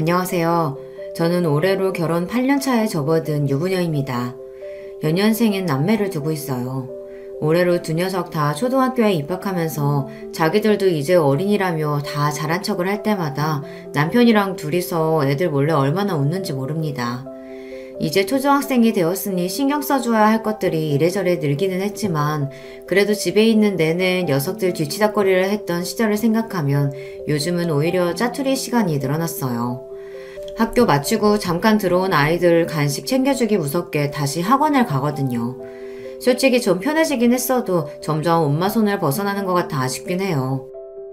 안녕하세요. 저는 올해로 결혼 8년 차에 접어든 유부녀입니다. 연년생인 남매를 두고 있어요. 올해로 두 녀석 다 초등학교에 입학하면서 자기들도 이제 어린이라며 다 잘한 척을 할 때마다 남편이랑 둘이서 애들 몰래 얼마나 웃는지 모릅니다. 이제 초등학생이 되었으니 신경 써줘야 할 것들이 이래저래 늘기는 했지만 그래도 집에 있는 내내 녀석들 뒤치다꺼리를 했던 시절을 생각하면 요즘은 오히려 짜투리 시간이 늘어났어요. 학교 마치고 잠깐 들어온 아이들 간식 챙겨주기 무섭게 다시 학원을 가거든요. 솔직히 좀 편해지긴 했어도 점점 엄마 손을 벗어나는 것 같아 아쉽긴 해요.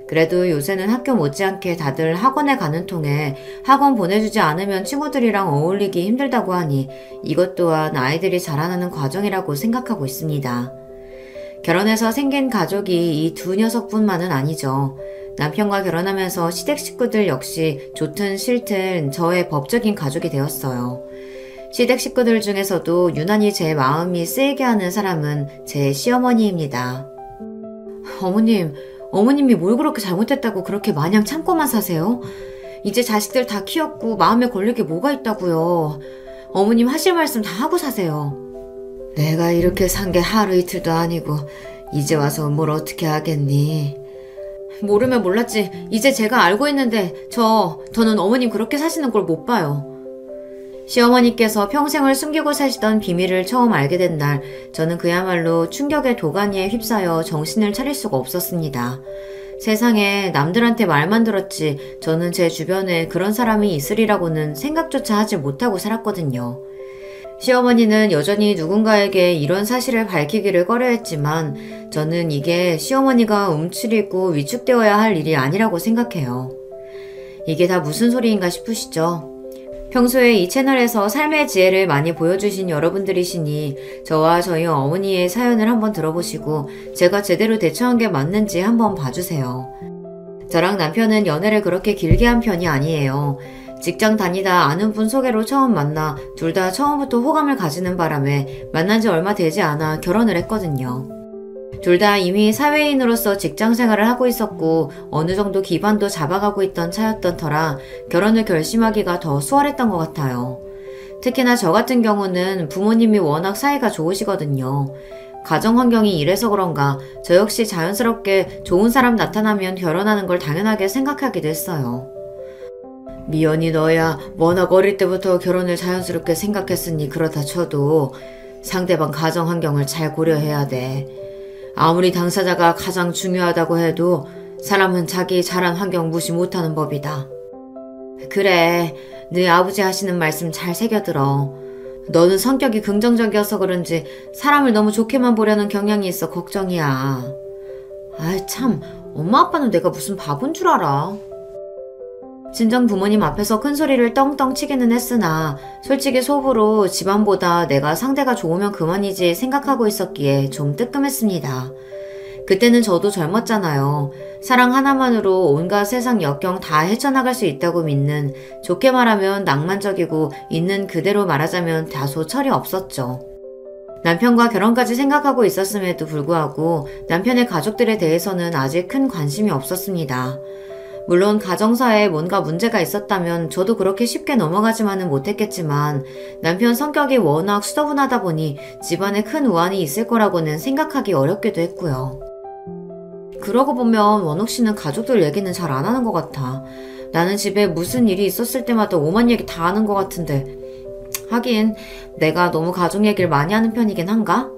그래도 요새는 학교 못지않게 다들 학원에 가는 통에 학원 보내주지 않으면 친구들이랑 어울리기 힘들다고 하니 이것 또한 아이들이 자라나는 과정이라고 생각하고 있습니다. 결혼해서 생긴 가족이 이 두 녀석뿐만은 아니죠. 남편과 결혼하면서 시댁 식구들 역시 좋든 싫든 저의 법적인 가족이 되었어요. 시댁 식구들 중에서도 유난히 제 마음이 쓰이게 하는 사람은 제 시어머니입니다. 어머님이 뭘 그렇게 잘못했다고 그렇게 마냥 참고만 사세요? 이제 자식들 다 키웠고 마음에 걸릴 게 뭐가 있다고요. 어머님 하실 말씀 다 하고 사세요. 내가 이렇게 산 게 하루 이틀도 아니고 이제 와서 뭘 어떻게 하겠니? 모르면 몰랐지. 이제 제가 알고 있는데 저는 어머님 그렇게 사시는 걸 못 봐요. 시어머니께서 평생을 숨기고 사시던 비밀을 처음 알게 된 날, 저는 그야말로 충격의 도가니에 휩싸여 정신을 차릴 수가 없었습니다. 세상에 남들한테 말만 들었지 저는 제 주변에 그런 사람이 있으리라고는 생각조차 하지 못하고 살았거든요. 시어머니는 여전히 누군가에게 이런 사실을 밝히기를 꺼려했지만 저는 이게 시어머니가 움츠리고 위축되어야 할 일이 아니라고 생각해요. 이게 다 무슨 소리인가 싶으시죠? 평소에 이 채널에서 삶의 지혜를 많이 보여주신 여러분들이시니 저와 저희 어머니의 사연을 한번 들어보시고 제가 제대로 대처한 게 맞는지 한번 봐주세요. 저랑 남편은 연애를 그렇게 길게 한 편이 아니에요. 직장 다니다 아는 분 소개로 처음 만나 둘 다 처음부터 호감을 가지는 바람에 만난 지 얼마 되지 않아 결혼을 했거든요. 둘 다 이미 사회인으로서 직장 생활을 하고 있었고 어느 정도 기반도 잡아가고 있던 차였던 터라 결혼을 결심하기가 더 수월했던 것 같아요. 특히나 저 같은 경우는 부모님이 워낙 사이가 좋으시거든요. 가정 환경이 이래서 그런가 저 역시 자연스럽게 좋은 사람 나타나면 결혼하는 걸 당연하게 생각하기도 했어요. 미연이 너야 워낙 어릴 때부터 결혼을 자연스럽게 생각했으니 그렇다 쳐도 상대방 가정 환경을 잘 고려해야 돼. 아무리 당사자가 가장 중요하다고 해도 사람은 자기 자란 환경 무시 못하는 법이다. 그래, 네 아버지 하시는 말씀 잘 새겨들어. 너는 성격이 긍정적이어서 그런지 사람을 너무 좋게만 보려는 경향이 있어 걱정이야. 아이 참, 엄마 아빠는 내가 무슨 바본 줄 알아. 친정 부모님 앞에서 큰 소리를 떵떵 치기는 했으나 솔직히 속으로 집안보다 내가 상대가 좋으면 그만이지 생각하고 있었기에 좀 뜨끔했습니다. 그때는 저도 젊었잖아요. 사랑 하나만으로 온갖 세상 역경 다 헤쳐나갈 수 있다고 믿는, 좋게 말하면 낭만적이고 있는 그대로 말하자면 다소 철이 없었죠. 남편과 결혼까지 생각하고 있었음에도 불구하고 남편의 가족들에 대해서는 아직 큰 관심이 없었습니다. 물론 가정사에 뭔가 문제가 있었다면 저도 그렇게 쉽게 넘어가지만은 못했겠지만 남편 성격이 워낙 수더분하다 보니 집안에 큰 우환이 있을 거라고는 생각하기 어렵기도 했고요. 그러고 보면 원옥 씨는 가족들 얘기는 잘 안 하는 것 같아. 나는 집에 무슨 일이 있었을 때마다 오만 얘기 다 하는 것 같은데 하긴 내가 너무 가족 얘기를 많이 하는 편이긴 한가?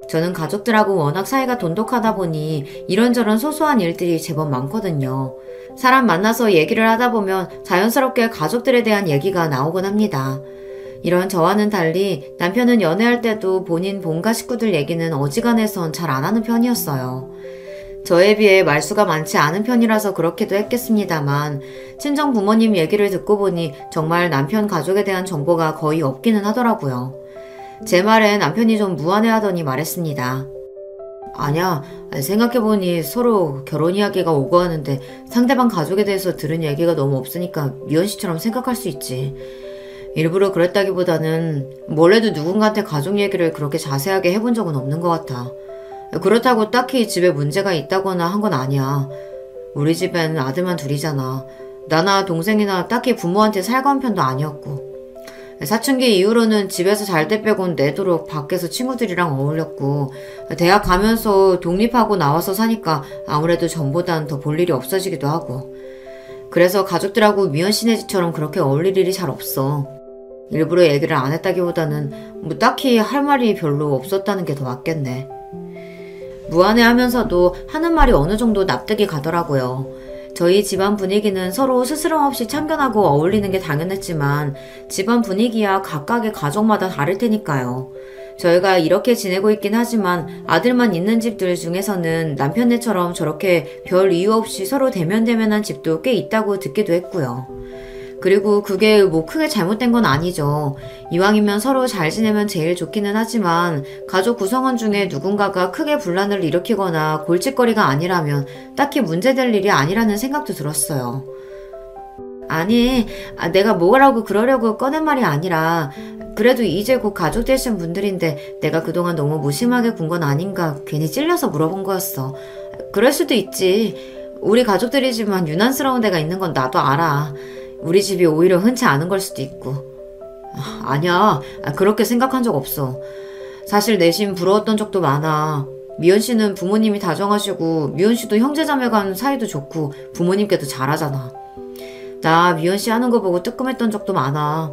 저는 가족들하고 워낙 사이가 돈독하다 보니 이런저런 소소한 일들이 제법 많거든요. 사람 만나서 얘기를 하다 보면 자연스럽게 가족들에 대한 얘기가 나오곤 합니다. 이런 저와는 달리 남편은 연애할 때도 본인 본가 식구들 얘기는 어지간해선 잘 안 하는 편이었어요. 저에 비해 말수가 많지 않은 편이라서 그렇기도 했겠습니다만 친정 부모님 얘기를 듣고 보니 정말 남편 가족에 대한 정보가 거의 없기는 하더라고요. 제 말에 남편이 좀 무안해하더니 말했습니다. 아니야, 생각해보니 서로 결혼 이야기가 오고 하는데 상대방 가족에 대해서 들은 얘기가 너무 없으니까 미연 씨처럼 생각할 수 있지. 일부러 그랬다기보다는 몰래도 누군가한테 가족 얘기를 그렇게 자세하게 해본 적은 없는 것 같아. 그렇다고 딱히 집에 문제가 있다거나 한 건 아니야. 우리 집엔 아들만 둘이잖아. 나나 동생이나 딱히 부모한테 살가운 편도 아니었고 사춘기 이후로는 집에서 잘 때 빼곤 내도록 밖에서 친구들이랑 어울렸고 대학 가면서 독립하고 나와서 사니까 아무래도 전보단 더 볼 일이 없어지기도 하고 그래서 가족들하고 미연 씨네 집처럼 그렇게 어울릴 일이 잘 없어. 일부러 얘기를 안 했다기보다는 뭐 딱히 할 말이 별로 없었다는 게 더 맞겠네. 무안해하면서도 하는 말이 어느 정도 납득이 가더라고요. 저희 집안 분위기는 서로 스스럼 없이 참견하고 어울리는 게 당연했지만 집안 분위기야 각각의 가족마다 다를 테니까요. 저희가 이렇게 지내고 있긴 하지만 아들만 있는 집들 중에서는 남편네처럼 저렇게 별 이유 없이 서로 대면대면한 집도 꽤 있다고 듣기도 했고요. 그리고 그게 뭐 크게 잘못된 건 아니죠. 이왕이면 서로 잘 지내면 제일 좋기는 하지만 가족 구성원 중에 누군가가 크게 분란을 일으키거나 골칫거리가 아니라면 딱히 문제될 일이 아니라는 생각도 들었어요. 아니, 내가 뭐라고 그러려고 꺼낸 말이 아니라 그래도 이제 곧 가족 되신 분들인데 내가 그동안 너무 무심하게 군 건 아닌가 괜히 찔려서 물어본 거였어. 그럴 수도 있지. 우리 가족들이지만 유난스러운 데가 있는 건 나도 알아. 우리 집이 오히려 흔치 않은 걸 수도 있고. 아니야, 그렇게 생각한 적 없어. 사실 내심 부러웠던 적도 많아. 미연 씨는 부모님이 다정하시고 미연 씨도 형제자매 간 사이도 좋고 부모님께도 잘하잖아. 나 미연 씨 하는 거 보고 뜨끔했던 적도 많아.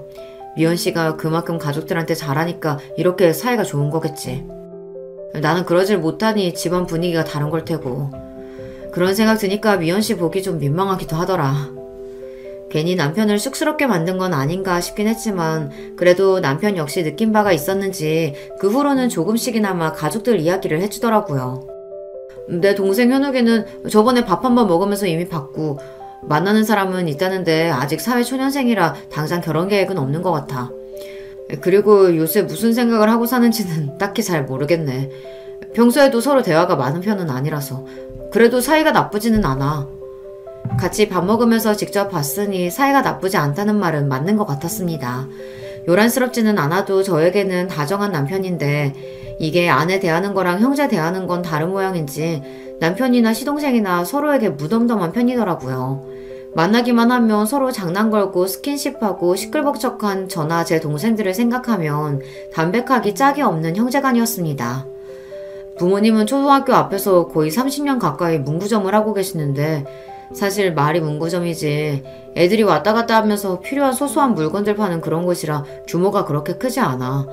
미연 씨가 그만큼 가족들한테 잘하니까 이렇게 사이가 좋은 거겠지. 나는 그러질 못하니 집안 분위기가 다른 걸 테고. 그런 생각 드니까 미연 씨 보기 좀 민망하기도 하더라. 괜히 남편을 쑥스럽게 만든 건 아닌가 싶긴 했지만 그래도 남편 역시 느낀 바가 있었는지 그 후로는 조금씩이나마 가족들 이야기를 해주더라고요. 내 동생 현욱이는 저번에 밥 한 번 먹으면서 이미 봤고 만나는 사람은 있다는데 아직 사회초년생이라 당장 결혼 계획은 없는 것 같아. 그리고 요새 무슨 생각을 하고 사는지는 딱히 잘 모르겠네. 평소에도 서로 대화가 많은 편은 아니라서. 그래도 사이가 나쁘지는 않아. 같이 밥 먹으면서 직접 봤으니 사이가 나쁘지 않다는 말은 맞는 것 같았습니다. 요란스럽지는 않아도 저에게는 다정한 남편인데 이게 아내 대하는 거랑 형제 대하는 건 다른 모양인지 남편이나 시동생이나 서로에게 무덤덤한 편이더라고요. 만나기만 하면 서로 장난 걸고 스킨십하고 시끌벅적한 저나 제 동생들을 생각하면 담백하기 짝이 없는 형제간이었습니다. 부모님은 초등학교 앞에서 거의 30년 가까이 문구점을 하고 계시는데 사실 말이 문구점이지 애들이 왔다 갔다 하면서 필요한 소소한 물건들 파는 그런 곳이라 규모가 그렇게 크지 않아.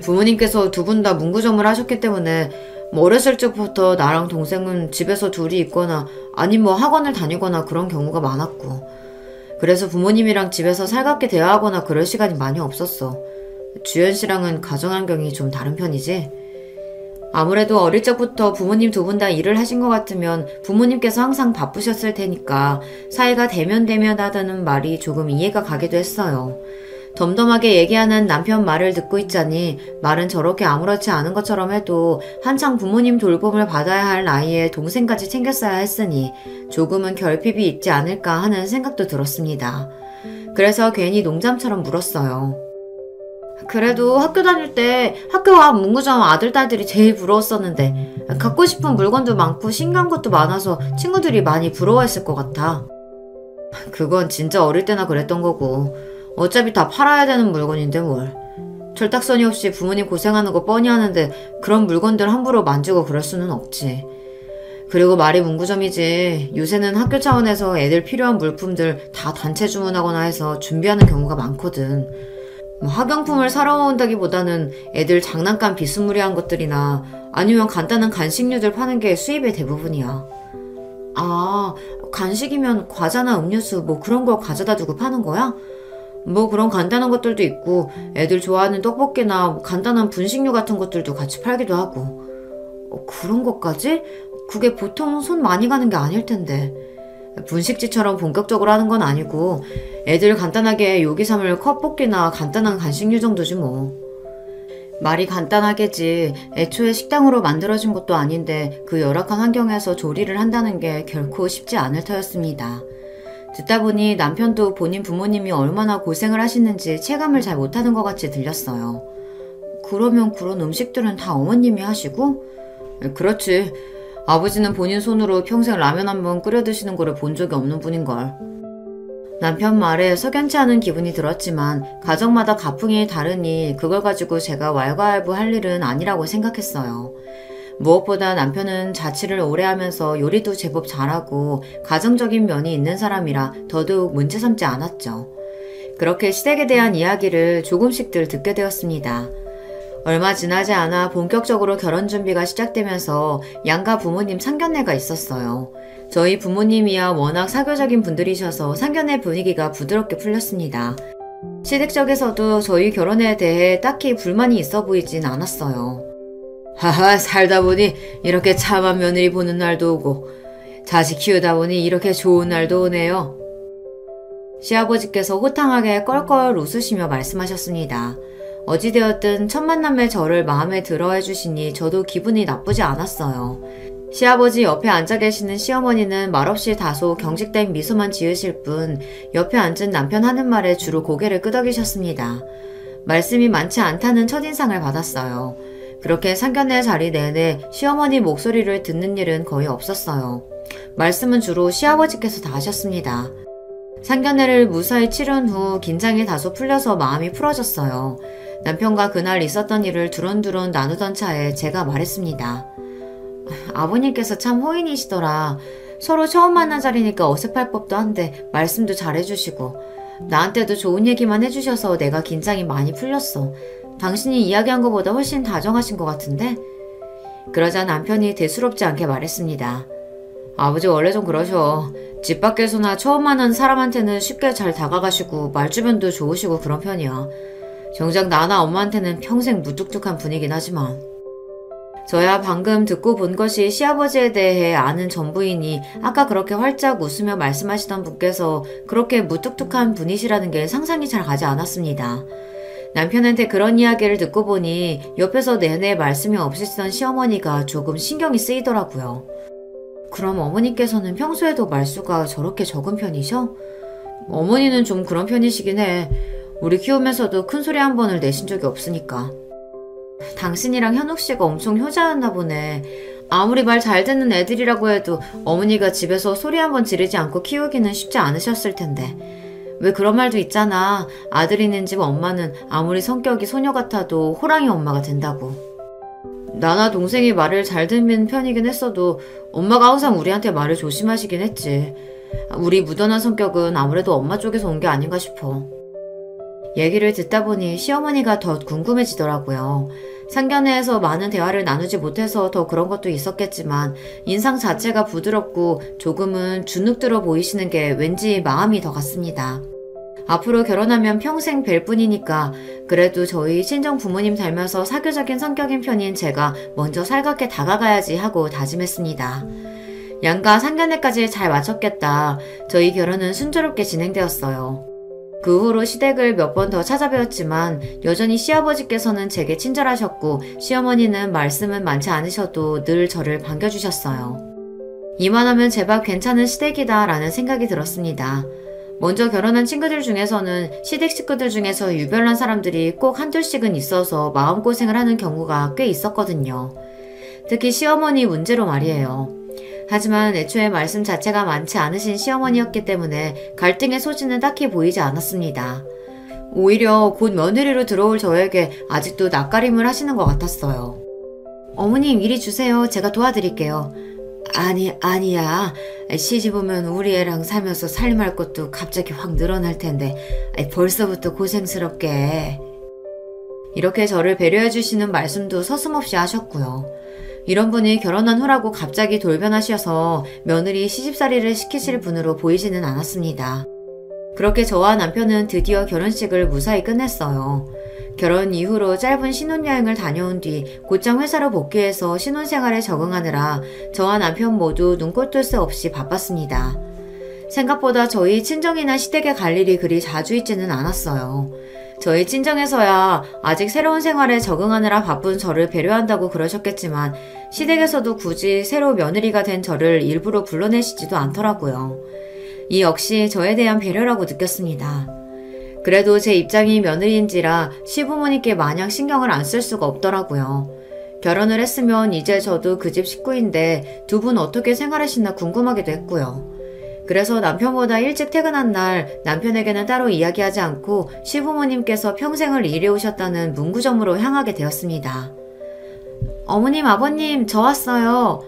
부모님께서 두 분 다 문구점을 하셨기 때문에 뭐 어렸을 적부터 나랑 동생은 집에서 둘이 있거나 아님 뭐 학원을 다니거나 그런 경우가 많았고 그래서 부모님이랑 집에서 살갑게 대화하거나 그럴 시간이 많이 없었어. 주연 씨랑은 가정환경이 좀 다른 편이지? 아무래도 어릴 적부터 부모님 두 분 다 일을 하신 것 같으면 부모님께서 항상 바쁘셨을 테니까 사이가 대면대면하다는 말이 조금 이해가 가기도 했어요. 덤덤하게 얘기하는 남편 말을 듣고 있자니 말은 저렇게 아무렇지 않은 것처럼 해도 한창 부모님 돌봄을 받아야 할 나이에 동생까지 챙겼어야 했으니 조금은 결핍이 있지 않을까 하는 생각도 들었습니다. 그래서 괜히 농담처럼 물었어요. 그래도 학교 다닐 때 학교 앞 문구점 아들, 딸들이 제일 부러웠었는데 갖고 싶은 물건도 많고 신기한 것도 많아서 친구들이 많이 부러워했을 것 같아. 그건 진짜 어릴 때나 그랬던 거고 어차피 다 팔아야 되는 물건인데 뭘. 철딱서니 없이 부모님 고생하는 거 뻔히 하는데 그런 물건들 함부로 만지고 그럴 수는 없지. 그리고 말이 문구점이지 요새는 학교 차원에서 애들 필요한 물품들 다 단체 주문하거나 해서 준비하는 경우가 많거든. 학용품을 사러 온다기보다는 애들 장난감 비스무리한 것들이나 아니면 간단한 간식류들 파는 게 수입의 대부분이야. 아, 간식이면 과자나 음료수 뭐 그런 걸 가져다 두고 파는 거야? 뭐 그런 간단한 것들도 있고 애들 좋아하는 떡볶이나 뭐 간단한 분식류 같은 것들도 같이 팔기도 하고. 그런 것까지? 그게 보통 손 많이 가는 게 아닐 텐데. 분식집처럼 본격적으로 하는 건 아니고 애들 간단하게 요기 삼을 컵볶이나 간단한 간식류 정도지 뭐. 말이 간단하겠지. 애초에 식당으로 만들어진 것도 아닌데 그 열악한 환경에서 조리를 한다는 게 결코 쉽지 않을 터였습니다. 듣다 보니 남편도 본인 부모님이 얼마나 고생을 하시는지 체감을 잘 못하는 것 같이 들렸어요. 그러면 그런 음식들은 다 어머님이 하시고? 그렇지. 아버지는 본인 손으로 평생 라면 한 번 끓여 드시는 거를 본 적이 없는 분인걸. 남편 말에 석연치 않은 기분이 들었지만 가정마다 가풍이 다르니 그걸 가지고 제가 왈가왈부할 일은 아니라고 생각했어요. 무엇보다 남편은 자취를 오래 하면서 요리도 제법 잘하고 가정적인 면이 있는 사람이라 더더욱 문제 삼지 않았죠. 그렇게 시댁에 대한 이야기를 조금씩들 듣게 되었습니다. 얼마 지나지 않아 본격적으로 결혼 준비가 시작되면서 양가 부모님 상견례가 있었어요. 저희 부모님이야 워낙 사교적인 분들이셔서 상견례 분위기가 부드럽게 풀렸습니다. 시댁 쪽에서도 저희 결혼에 대해 딱히 불만이 있어 보이진 않았어요. 하하, 살다 보니 이렇게 참한 며느리 보는 날도 오고 자식 키우다 보니 이렇게 좋은 날도 오네요. 시아버지께서 호탕하게 껄껄 웃으시며 말씀하셨습니다. 어찌되었든 첫 만남에 저를 마음에 들어 해주시니 저도 기분이 나쁘지 않았어요. 시아버지 옆에 앉아 계시는 시어머니는 말없이 다소 경직된 미소만 지으실 뿐 옆에 앉은 남편 하는 말에 주로 고개를 끄덕이셨습니다. 말씀이 많지 않다는 첫인상을 받았어요. 그렇게 상견례 자리 내내 시어머니 목소리를 듣는 일은 거의 없었어요. 말씀은 주로 시아버지께서 다 하셨습니다. 상견례를 무사히 치른 후 긴장이 다소 풀려서 마음이 풀어졌어요. 남편과 그날 있었던 일을 두런두런 나누던 차에 제가 말했습니다. 아버님께서 참 호인이시더라. 서로 처음 만난 자리니까 어색할 법도 한데 말씀도 잘해주시고 나한테도 좋은 얘기만 해주셔서 내가 긴장이 많이 풀렸어. 당신이 이야기한 것보다 훨씬 다정하신 것 같은데? 그러자 남편이 대수롭지 않게 말했습니다. 아버지 원래 좀 그러셔. 집 밖에서나 처음 만난 사람한테는 쉽게 잘 다가가시고 말주변도 좋으시고 그런 편이야. 정작 나나 엄마한테는 평생 무뚝뚝한 분이긴 하지만. 저야 방금 듣고 본 것이 시아버지에 대해 아는 전부이니 아까 그렇게 활짝 웃으며 말씀하시던 분께서 그렇게 무뚝뚝한 분이시라는 게 상상이 잘 가지 않았습니다. 남편한테 그런 이야기를 듣고 보니 옆에서 내내 말씀이 없으시던 시어머니가 조금 신경이 쓰이더라고요. 그럼 어머니께서는 평소에도 말수가 저렇게 적은 편이셔? 어머니는 좀 그런 편이시긴 해. 우리 키우면서도 큰 소리 한 번을 내신 적이 없으니까. 당신이랑 현욱씨가 엄청 효자였나 보네. 아무리 말 잘 듣는 애들이라고 해도 어머니가 집에서 소리 한 번 지르지 않고 키우기는 쉽지 않으셨을 텐데. 왜 그런 말도 있잖아. 아들 있는 집 엄마는 아무리 성격이 소녀 같아도 호랑이 엄마가 된다고. 나나 동생이 말을 잘 듣는 편이긴 했어도 엄마가 항상 우리한테 말을 조심하시긴 했지. 우리 무던한 성격은 아무래도 엄마 쪽에서 온 게 아닌가 싶어. 얘기를 듣다 보니 시어머니가 더 궁금해지더라고요. 상견례에서 많은 대화를 나누지 못해서 더 그런 것도 있었겠지만 인상 자체가 부드럽고 조금은 주눅들어 보이시는 게 왠지 마음이 더 갔습니다. 앞으로 결혼하면 평생 뵐 뿐이니까 그래도 저희 친정 부모님 닮아서 사교적인 성격인 편인 제가 먼저 살갑게 다가가야지 하고 다짐했습니다. 양가 상견례까지 잘 마쳤겠다. 저희 결혼은 순조롭게 진행되었어요. 그 후로 시댁을 몇 번 더 찾아뵈었지만 여전히 시아버지께서는 제게 친절하셨고 시어머니는 말씀은 많지 않으셔도 늘 저를 반겨주셨어요. 이만하면 제법 괜찮은 시댁이다 라는 생각이 들었습니다. 먼저 결혼한 친구들 중에서는 시댁 식구들 중에서 유별난 사람들이 꼭 한둘씩은 있어서 마음고생을 하는 경우가 꽤 있었거든요. 특히 시어머니 문제로 말이에요. 하지만 애초에 말씀 자체가 많지 않으신 시어머니였기 때문에 갈등의 소지는 딱히 보이지 않았습니다. 오히려 곧 며느리로 들어올 저에게 아직도 낯가림을 하시는 것 같았어요. 어머님 이리 주세요. 제가 도와드릴게요. 아니야. 시집 오면 우리 애랑 살면서 살림할 것도 갑자기 확 늘어날 텐데 벌써부터 고생스럽게. 이렇게 저를 배려해 주시는 말씀도 서슴없이 하셨고요. 이런 분이 결혼한 후라고 갑자기 돌변하셔서 며느리 시집살이를 시키실 분으로 보이지는 않았습니다. 그렇게 저와 남편은 드디어 결혼식을 무사히 끝냈어요. 결혼 이후로 짧은 신혼여행을 다녀온 뒤 곧장 회사로 복귀해서 신혼생활에 적응하느라 저와 남편 모두 눈꼴 새 없이 바빴습니다. 생각보다 저희 친정이나 시댁에 갈 일이 그리 자주 있지는 않았어요. 저희 친정에서야 아직 새로운 생활에 적응하느라 바쁜 저를 배려한다고 그러셨겠지만 시댁에서도 굳이 새로 며느리가 된 저를 일부러 불러내시지도 않더라고요. 이 역시 저에 대한 배려라고 느꼈습니다. 그래도 제 입장이 며느리인지라 시부모님께 마냥 신경을 안 쓸 수가 없더라고요. 결혼을 했으면 이제 저도 그 집 식구인데 두 분 어떻게 생활하시나 궁금하기도 했고요. 그래서 남편보다 일찍 퇴근한 날 남편에게는 따로 이야기하지 않고 시부모님께서 평생을 일해오셨다는 문구점으로 향하게 되었습니다. 어머님, 아버님, 저 왔어요.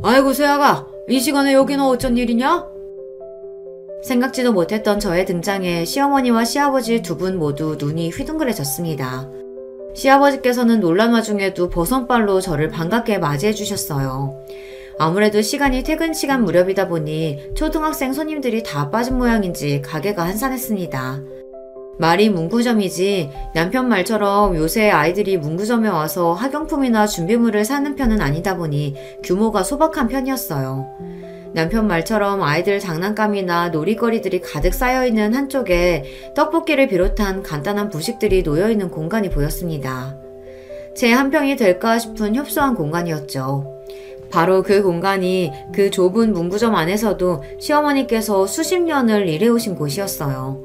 아이고, 세아가, 이 시간에 여기는 어쩐 일이냐? 생각지도 못했던 저의 등장에 시어머니와 시아버지 두 분 모두 눈이 휘둥그레졌습니다. 시아버지께서는 놀란 와중에도 버선발로 저를 반갑게 맞이해 주셨어요. 아무래도 시간이 퇴근 시간 무렵이다 보니 초등학생 손님들이 다 빠진 모양인지 가게가 한산했습니다. 말이 문구점이지 남편 말처럼 요새 아이들이 문구점에 와서 학용품이나 준비물을 사는 편은 아니다 보니 규모가 소박한 편이었어요. 남편 말처럼 아이들 장난감이나 놀이거리들이 가득 쌓여있는 한쪽에 떡볶이를 비롯한 간단한 부식들이 놓여있는 공간이 보였습니다. 제 한 평이 될까 싶은 협소한 공간이었죠. 바로 그 공간이 그 좁은 문구점 안에서도 시어머니께서 수십 년을 일해오신 곳이었어요.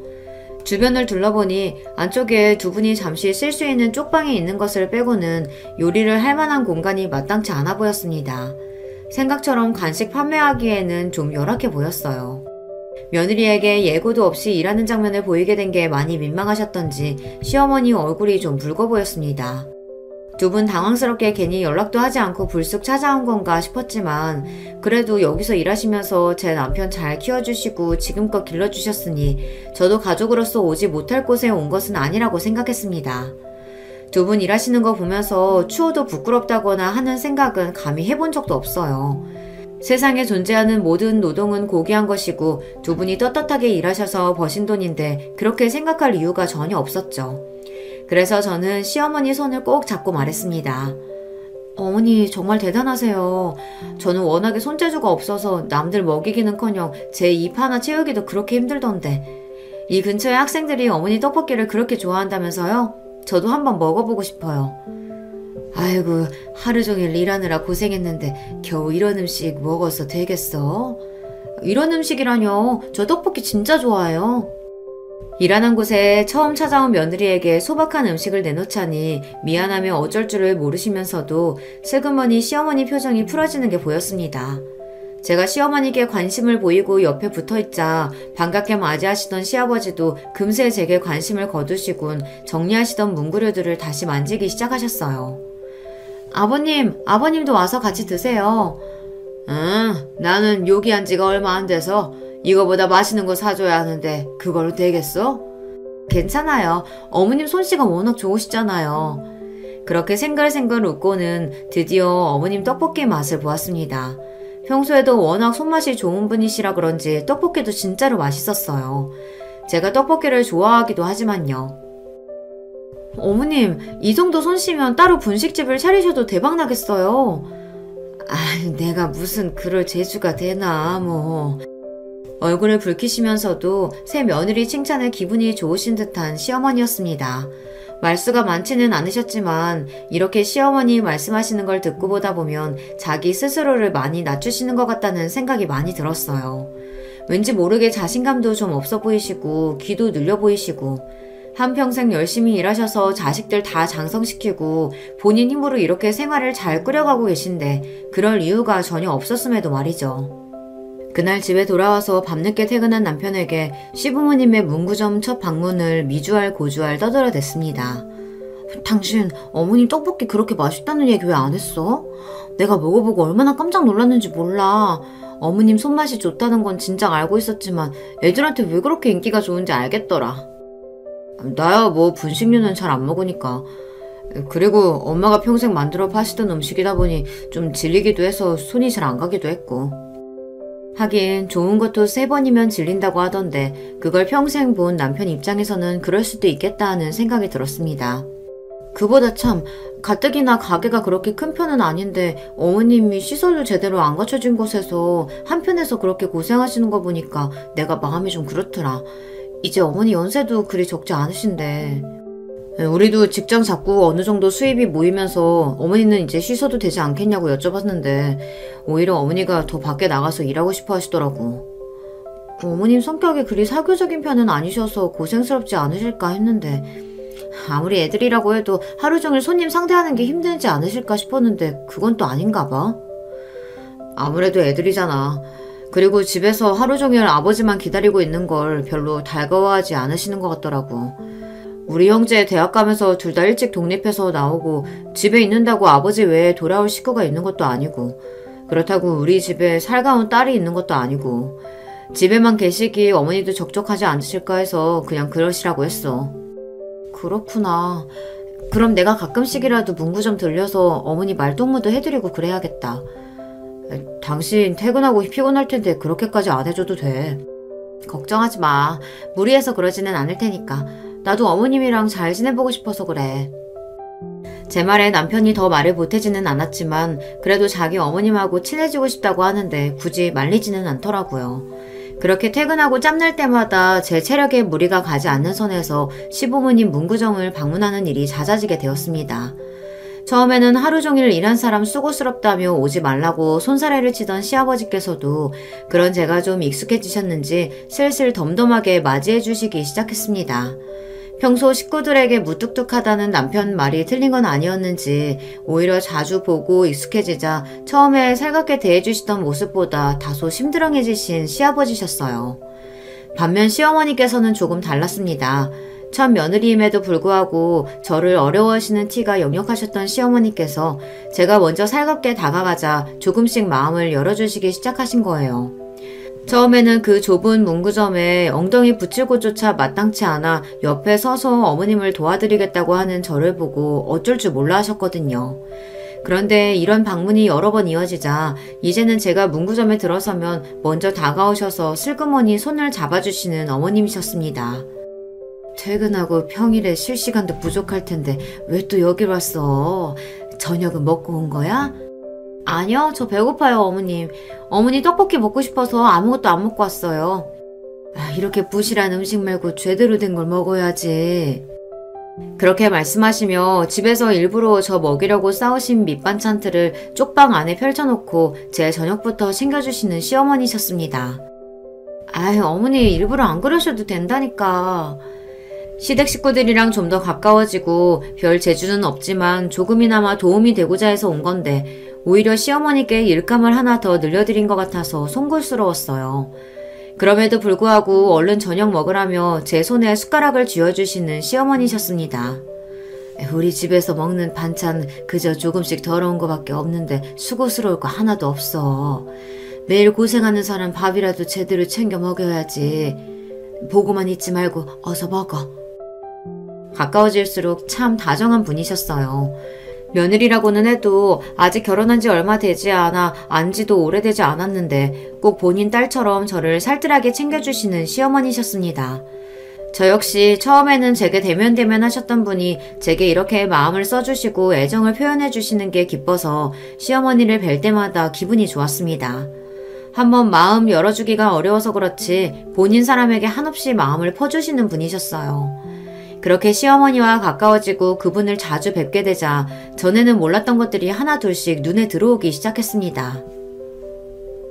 주변을 둘러보니 안쪽에 두 분이 잠시 쓸 수 있는 쪽방이 있는 것을 빼고는 요리를 할 만한 공간이 마땅치 않아 보였습니다. 생각처럼 간식 판매하기에는 좀 열악해 보였어요. 며느리에게 예고도 없이 일하는 장면을 보이게 된 게 많이 민망하셨던지 시어머니 얼굴이 좀 붉어 보였습니다. 두 분 당황스럽게 괜히 연락도 하지 않고 불쑥 찾아온 건가 싶었지만 그래도 여기서 일하시면서 제 남편 잘 키워주시고 지금껏 길러주셨으니 저도 가족으로서 오지 못할 곳에 온 것은 아니라고 생각했습니다. 두 분 일하시는 거 보면서 추워도 부끄럽다거나 하는 생각은 감히 해본 적도 없어요. 세상에 존재하는 모든 노동은 고귀한 것이고 두 분이 떳떳하게 일하셔서 버신 돈인데 그렇게 생각할 이유가 전혀 없었죠. 그래서 저는 시어머니 손을 꼭 잡고 말했습니다. 어머니 정말 대단하세요. 저는 워낙에 손재주가 없어서 남들 먹이기는커녕 제 입 하나 채우기도 그렇게 힘들던데 이 근처에 학생들이 어머니 떡볶이를 그렇게 좋아한다면서요? 저도 한번 먹어보고 싶어요. 아이고 하루 종일 일하느라 고생했는데 겨우 이런 음식 먹어서 되겠어? 이런 음식이라뇨. 저 떡볶이 진짜 좋아해요. 일하는 곳에 처음 찾아온 며느리에게 소박한 음식을 내놓자니 미안하며 어쩔 줄을 모르시면서도 슬그머니 시어머니 표정이 풀어지는 게 보였습니다. 제가 시어머니께 관심을 보이고 옆에 붙어있자 반갑게 맞이하시던 시아버지도 금세 제게 관심을 거두시곤 정리하시던 문구류들을 다시 만지기 시작하셨어요. 아버님도 와서 같이 드세요. 응, 나는 요기한 지가 얼마 안 돼서 이거보다 맛있는 거 사줘야 하는데 그걸로 되겠어? 괜찮아요. 어머님 솜씨가 워낙 좋으시잖아요. 그렇게 생글생글 웃고는 드디어 어머님 떡볶이 맛을 보았습니다. 평소에도 워낙 손맛이 좋은 분이시라 그런지 떡볶이도 진짜로 맛있었어요. 제가 떡볶이를 좋아하기도 하지만요. 어머님, 이 정도 솜씨면 따로 분식집을 차리셔도 대박나겠어요. 내가 무슨 그럴 재주가 되나 뭐. 얼굴을 붉히시면서도 새 며느리 칭찬에 기분이 좋으신 듯한 시어머니였습니다. 말수가 많지는 않으셨지만 이렇게 시어머니 말씀하시는 걸 듣고 보다 보면 자기 스스로를 많이 낮추시는 것 같다는 생각이 많이 들었어요. 왠지 모르게 자신감도 좀 없어 보이시고 귀도 눌려 보이시고 한평생 열심히 일하셔서 자식들 다 장성시키고 본인 힘으로 이렇게 생활을 잘 꾸려가고 계신데 그럴 이유가 전혀 없었음에도 말이죠. 그날 집에 돌아와서 밤늦게 퇴근한 남편에게 시부모님의 문구점 첫 방문을 미주알 고주알 떠들어댔습니다. 당신 어머님 떡볶이 그렇게 맛있다는 얘기 왜 안 했어? 내가 먹어보고 얼마나 깜짝 놀랐는지 몰라. 어머님 손맛이 좋다는 건 진작 알고 있었지만 애들한테 왜 그렇게 인기가 좋은지 알겠더라. 나야 뭐 분식류는 잘 안 먹으니까. 그리고 엄마가 평생 만들어 파시던 음식이다 보니 좀 질리기도 해서 손이 잘 안 가기도 했고. 하긴 좋은 것도 3번이면 질린다고 하던데 그걸 평생 본 남편 입장에서는 그럴 수도 있겠다 하는 생각이 들었습니다. 그보다 참 가뜩이나 가게가 그렇게 큰 편은 아닌데 어머님이 시설도 제대로 안 갖춰진 곳에서 한편에서 그렇게 고생하시는 거 보니까 내가 마음이 좀 그렇더라. 이제 어머니 연세도 그리 적지 않으신데 우리도 직장 잡고 어느 정도 수입이 모이면서 어머니는 이제 쉬셔도 되지 않겠냐고 여쭤봤는데 오히려 어머니가 더 밖에 나가서 일하고 싶어 하시더라고. 어머님 성격이 그리 사교적인 편은 아니셔서 고생스럽지 않으실까 했는데 아무리 애들이라고 해도 하루 종일 손님 상대하는 게 힘들지 않으실까 싶었는데 그건 또 아닌가 봐. 아무래도 애들이잖아. 그리고 집에서 하루 종일 아버지만 기다리고 있는 걸 별로 달가워하지 않으시는 것 같더라고. 우리 형제 대학 가면서 둘 다 일찍 독립해서 나오고 집에 있는다고 아버지 외에 돌아올 식구가 있는 것도 아니고 그렇다고 우리 집에 살가운 딸이 있는 것도 아니고 집에만 계시기 어머니도 적적하지 않으실까 해서 그냥 그러시라고 했어. 그렇구나. 그럼 내가 가끔씩이라도 문구 좀 들려서 어머니 말동무도 해드리고 그래야겠다. 당신 퇴근하고 피곤할 텐데 그렇게까지 안 해줘도 돼. 걱정하지 마. 무리해서 그러지는 않을 테니까. 나도 어머님이랑 잘 지내보고 싶어서 그래. 제 말에 남편이 더 말을 못해지는 않았지만 그래도 자기 어머님하고 친해지고 싶다고 하는데 굳이 말리지는 않더라고요. 그렇게 퇴근하고 짬날 때마다 제 체력에 무리가 가지 않는 선에서 시부모님 문구점을 방문하는 일이 잦아지게 되었습니다. 처음에는 하루 종일 일한 사람 수고스럽다며 오지 말라고 손사래를 치던 시아버지께서도 그런 제가 좀 익숙해지셨는지 슬슬 덤덤하게 맞이해 주시기 시작했습니다. 평소 식구들에게 무뚝뚝하다는 남편 말이 틀린 건 아니었는지 오히려 자주 보고 익숙해지자 처음에 살갑게 대해주시던 모습보다 다소 심드렁해지신 시아버지셨어요. 반면 시어머니께서는 조금 달랐습니다. 첫 며느리임에도 불구하고 저를 어려워하시는 티가 역력하셨던 시어머니께서 제가 먼저 살갑게 다가가자 조금씩 마음을 열어주시기 시작하신 거예요. 처음에는 그 좁은 문구점에 엉덩이 붙일 곳조차 마땅치 않아 옆에 서서 어머님을 도와드리겠다고 하는 저를 보고 어쩔 줄 몰라 하셨거든요. 그런데 이런 방문이 여러 번 이어지자 이제는 제가 문구점에 들어서면 먼저 다가오셔서 슬그머니 손을 잡아주시는 어머님이셨습니다. 퇴근하고 평일에 쉴 시간도 부족할 텐데 왜 또 여길 왔어? 저녁은 먹고 온 거야? 아니요, 저 배고파요, 어머님. 어머니 떡볶이 먹고 싶어서 아무것도 안 먹고 왔어요. 이렇게 부실한 음식 말고 제대로 된 걸 먹어야지. 그렇게 말씀하시며 집에서 일부러 저 먹이려고 싸우신 밑반찬들을 쪽방 안에 펼쳐놓고 제 저녁부터 챙겨주시는 시어머니셨습니다. 아유, 어머니 일부러 안 그러셔도 된다니까. 시댁 식구들이랑 좀 더 가까워지고 별 재주는 없지만 조금이나마 도움이 되고자 해서 온 건데 오히려 시어머니께 일감을 하나 더 늘려드린 것 같아서 송구스러웠어요. 그럼에도 불구하고 얼른 저녁 먹으라며 제 손에 숟가락을 쥐어주시는 시어머니셨습니다. 우리 집에서 먹는 반찬 그저 조금씩 더러운 거밖에 없는데 수고스러울 거 하나도 없어. 매일 고생하는 사람 밥이라도 제대로 챙겨 먹여야지. 보고만 있지 말고 어서 먹어. 가까워질수록 참 다정한 분이셨어요. 며느리라고는 해도 아직 결혼한 지 얼마 되지 않아 안지도 오래되지 않았는데 꼭 본인 딸처럼 저를 살뜰하게 챙겨주시는 시어머니셨습니다. 저 역시 처음에는 제게 대면대면 하셨던 분이 제게 이렇게 마음을 써주시고 애정을 표현해 주시는 게 기뻐서 시어머니를 뵐 때마다 기분이 좋았습니다. 한번 마음 열어주기가 어려워서 그렇지 본인 사람에게 한없이 마음을 퍼주시는 분이셨어요. 그렇게 시어머니와 가까워지고 그분을 자주 뵙게 되자 전에는 몰랐던 것들이 하나둘씩 눈에 들어오기 시작했습니다.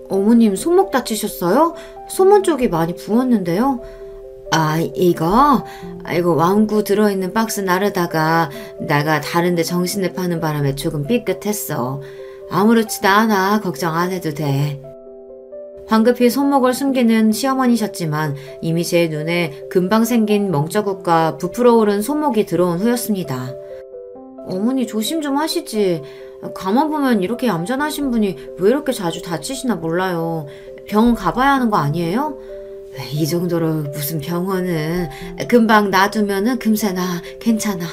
어머님 손목 다치셨어요? 손목 쪽이 많이 부었는데요. 이거 왕구 들어있는 박스 나르다가 내가 다른데 정신을 파는 바람에 조금 삐끗했어. 아무렇지도 않아. 걱정 안 해도 돼. 황급히 손목을 숨기는 시어머니셨지만 이미 제 눈에 금방 생긴 멍자국과 부풀어 오른 손목이 들어온 후였습니다. 어머니 조심 좀 하시지. 가만 보면 이렇게 얌전하신 분이 왜 이렇게 자주 다치시나 몰라요. 병원 가봐야 하는 거 아니에요? 이 정도로 무슨 병원은 금방 놔두면은 금세 나. 괜찮아.